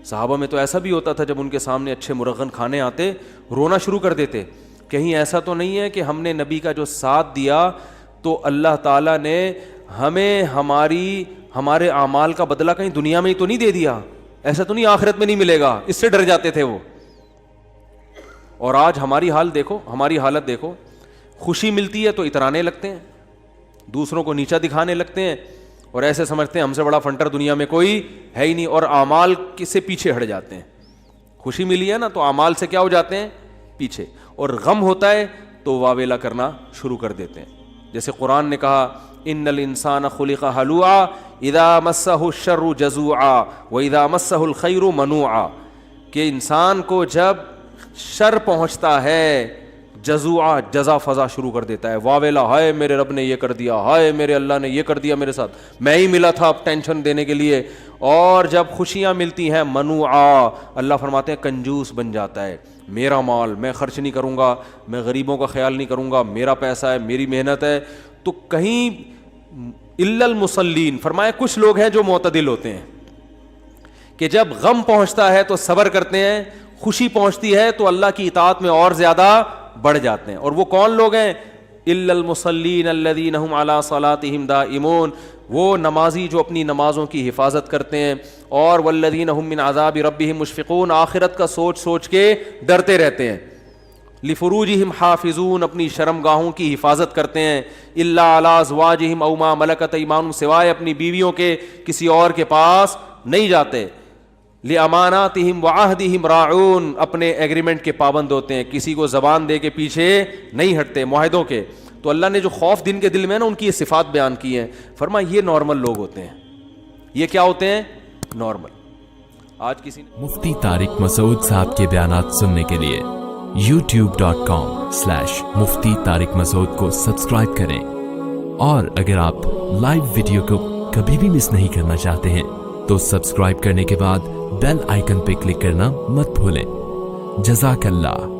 صحابہ میں تو ایسا بھی ہوتا تھا جب ان کے سامنے اچھے مرغن کھانے آتے رونا شروع کر دیتے. کہیں ایسا تو نہیں ہے کہ ہم نے نبی کا جو ساتھ دیا تو اللہ تعالیٰ نے ہمیں ہمارے اعمال کا بدلہ کہیں دنیا میں ہی تو نہیں دے دیا, ایسا تو نہیں آخرت میں نہیں ملے گا, اس سے ڈر جاتے تھے وہ. اور آج ہماری حال دیکھو, ہماری حالت دیکھو, خوشی ملتی ہے تو اترانے لگتے ہیں, دوسروں کو نیچا دکھانے لگتے ہیں, اور ایسے سمجھتے ہیں ہم سے بڑا فنٹر دنیا میں کوئی ہے ہی نہیں, اور اعمال سے پیچھے ہٹ جاتے ہیں. خوشی ملی ہے نا تو اعمال سے کیا ہو جاتے ہیں, پیچھے, اور غم ہوتا ہے تو واویلا کرنا شروع کر دیتے ہیں. جیسے قرآن نے کہا ان الانسان خلق ہلوعا اذا مسہ الشر جزوعا واذا مسہ الخیر منوعا, کہ انسان کو جب شر پہنچتا ہے جزوعا, جزا فضا شروع کر دیتا ہے, واویلا, ہائے میرے رب نے یہ کر دیا, ہائے میرے اللہ نے یہ کر دیا میرے ساتھ, میں ہی ملا تھا اب ٹینشن دینے کے لیے. اور جب خوشیاں ملتی ہیں منوعا, اللہ فرماتے ہیں کنجوس بن جاتا ہے, میرا مال میں خرچ نہیں کروں گا, میں غریبوں کا خیال نہیں کروں گا, میرا پیسہ ہے, میری محنت ہے. تو کہیں الا المصلین, فرمایا کچھ لوگ ہیں جو معتدل ہوتے ہیں کہ جب غم پہنچتا ہے تو صبر کرتے ہیں, خوشی پہنچتی ہے تو اللہ کی اطاعت میں اور زیادہ بڑھ جاتے ہیں. اور وہ کون لوگ ہیں؟ الا المصلین الذین هم علی صلاتهم دائمون, وہ نمازی جو اپنی نمازوں کی حفاظت کرتے ہیں, اور والذین هم من عذاب ربهم مشفقون, آخرت کا سوچ سوچ کے ڈرتے رہتے ہیں. لفروجہم حافظون, اپنی شرمگاہوں کی حفاظت کرتے ہیں. الا علی ازواجہم او ما ملکت ایمانہم, سوائے اپنی بیویوں کے کسی اور کے پاس نہیں جاتے. لاماناتہم وعہدہم راعون, اپنے ایگریمنٹ کے پابند ہوتے ہیں, کسی کو زبان دے کے پیچھے نہیں ہٹتے معاہدوں کے. تو اللہ نے جو خوف دن کے دل میں نا ان کی یہ صفات بیان کی ہیں, فرمایا یہ نارمل لوگ ہوتے ہیں. یہ کیا ہوتے ہیں؟ نارمل. آج کسی نے
مفتی طارق مسعود صاحب کے بیانات سننے کے لیے youtube.com/مفتی طارق مسعود کو سبسکرائب کریں, اور اگر آپ لائیو ویڈیو کو کبھی بھی مس نہیں کرنا چاہتے ہیں تو سبسکرائب کرنے کے بعد بیل آئیکن پہ کلک کرنا مت بھولیں. جزاک اللہ.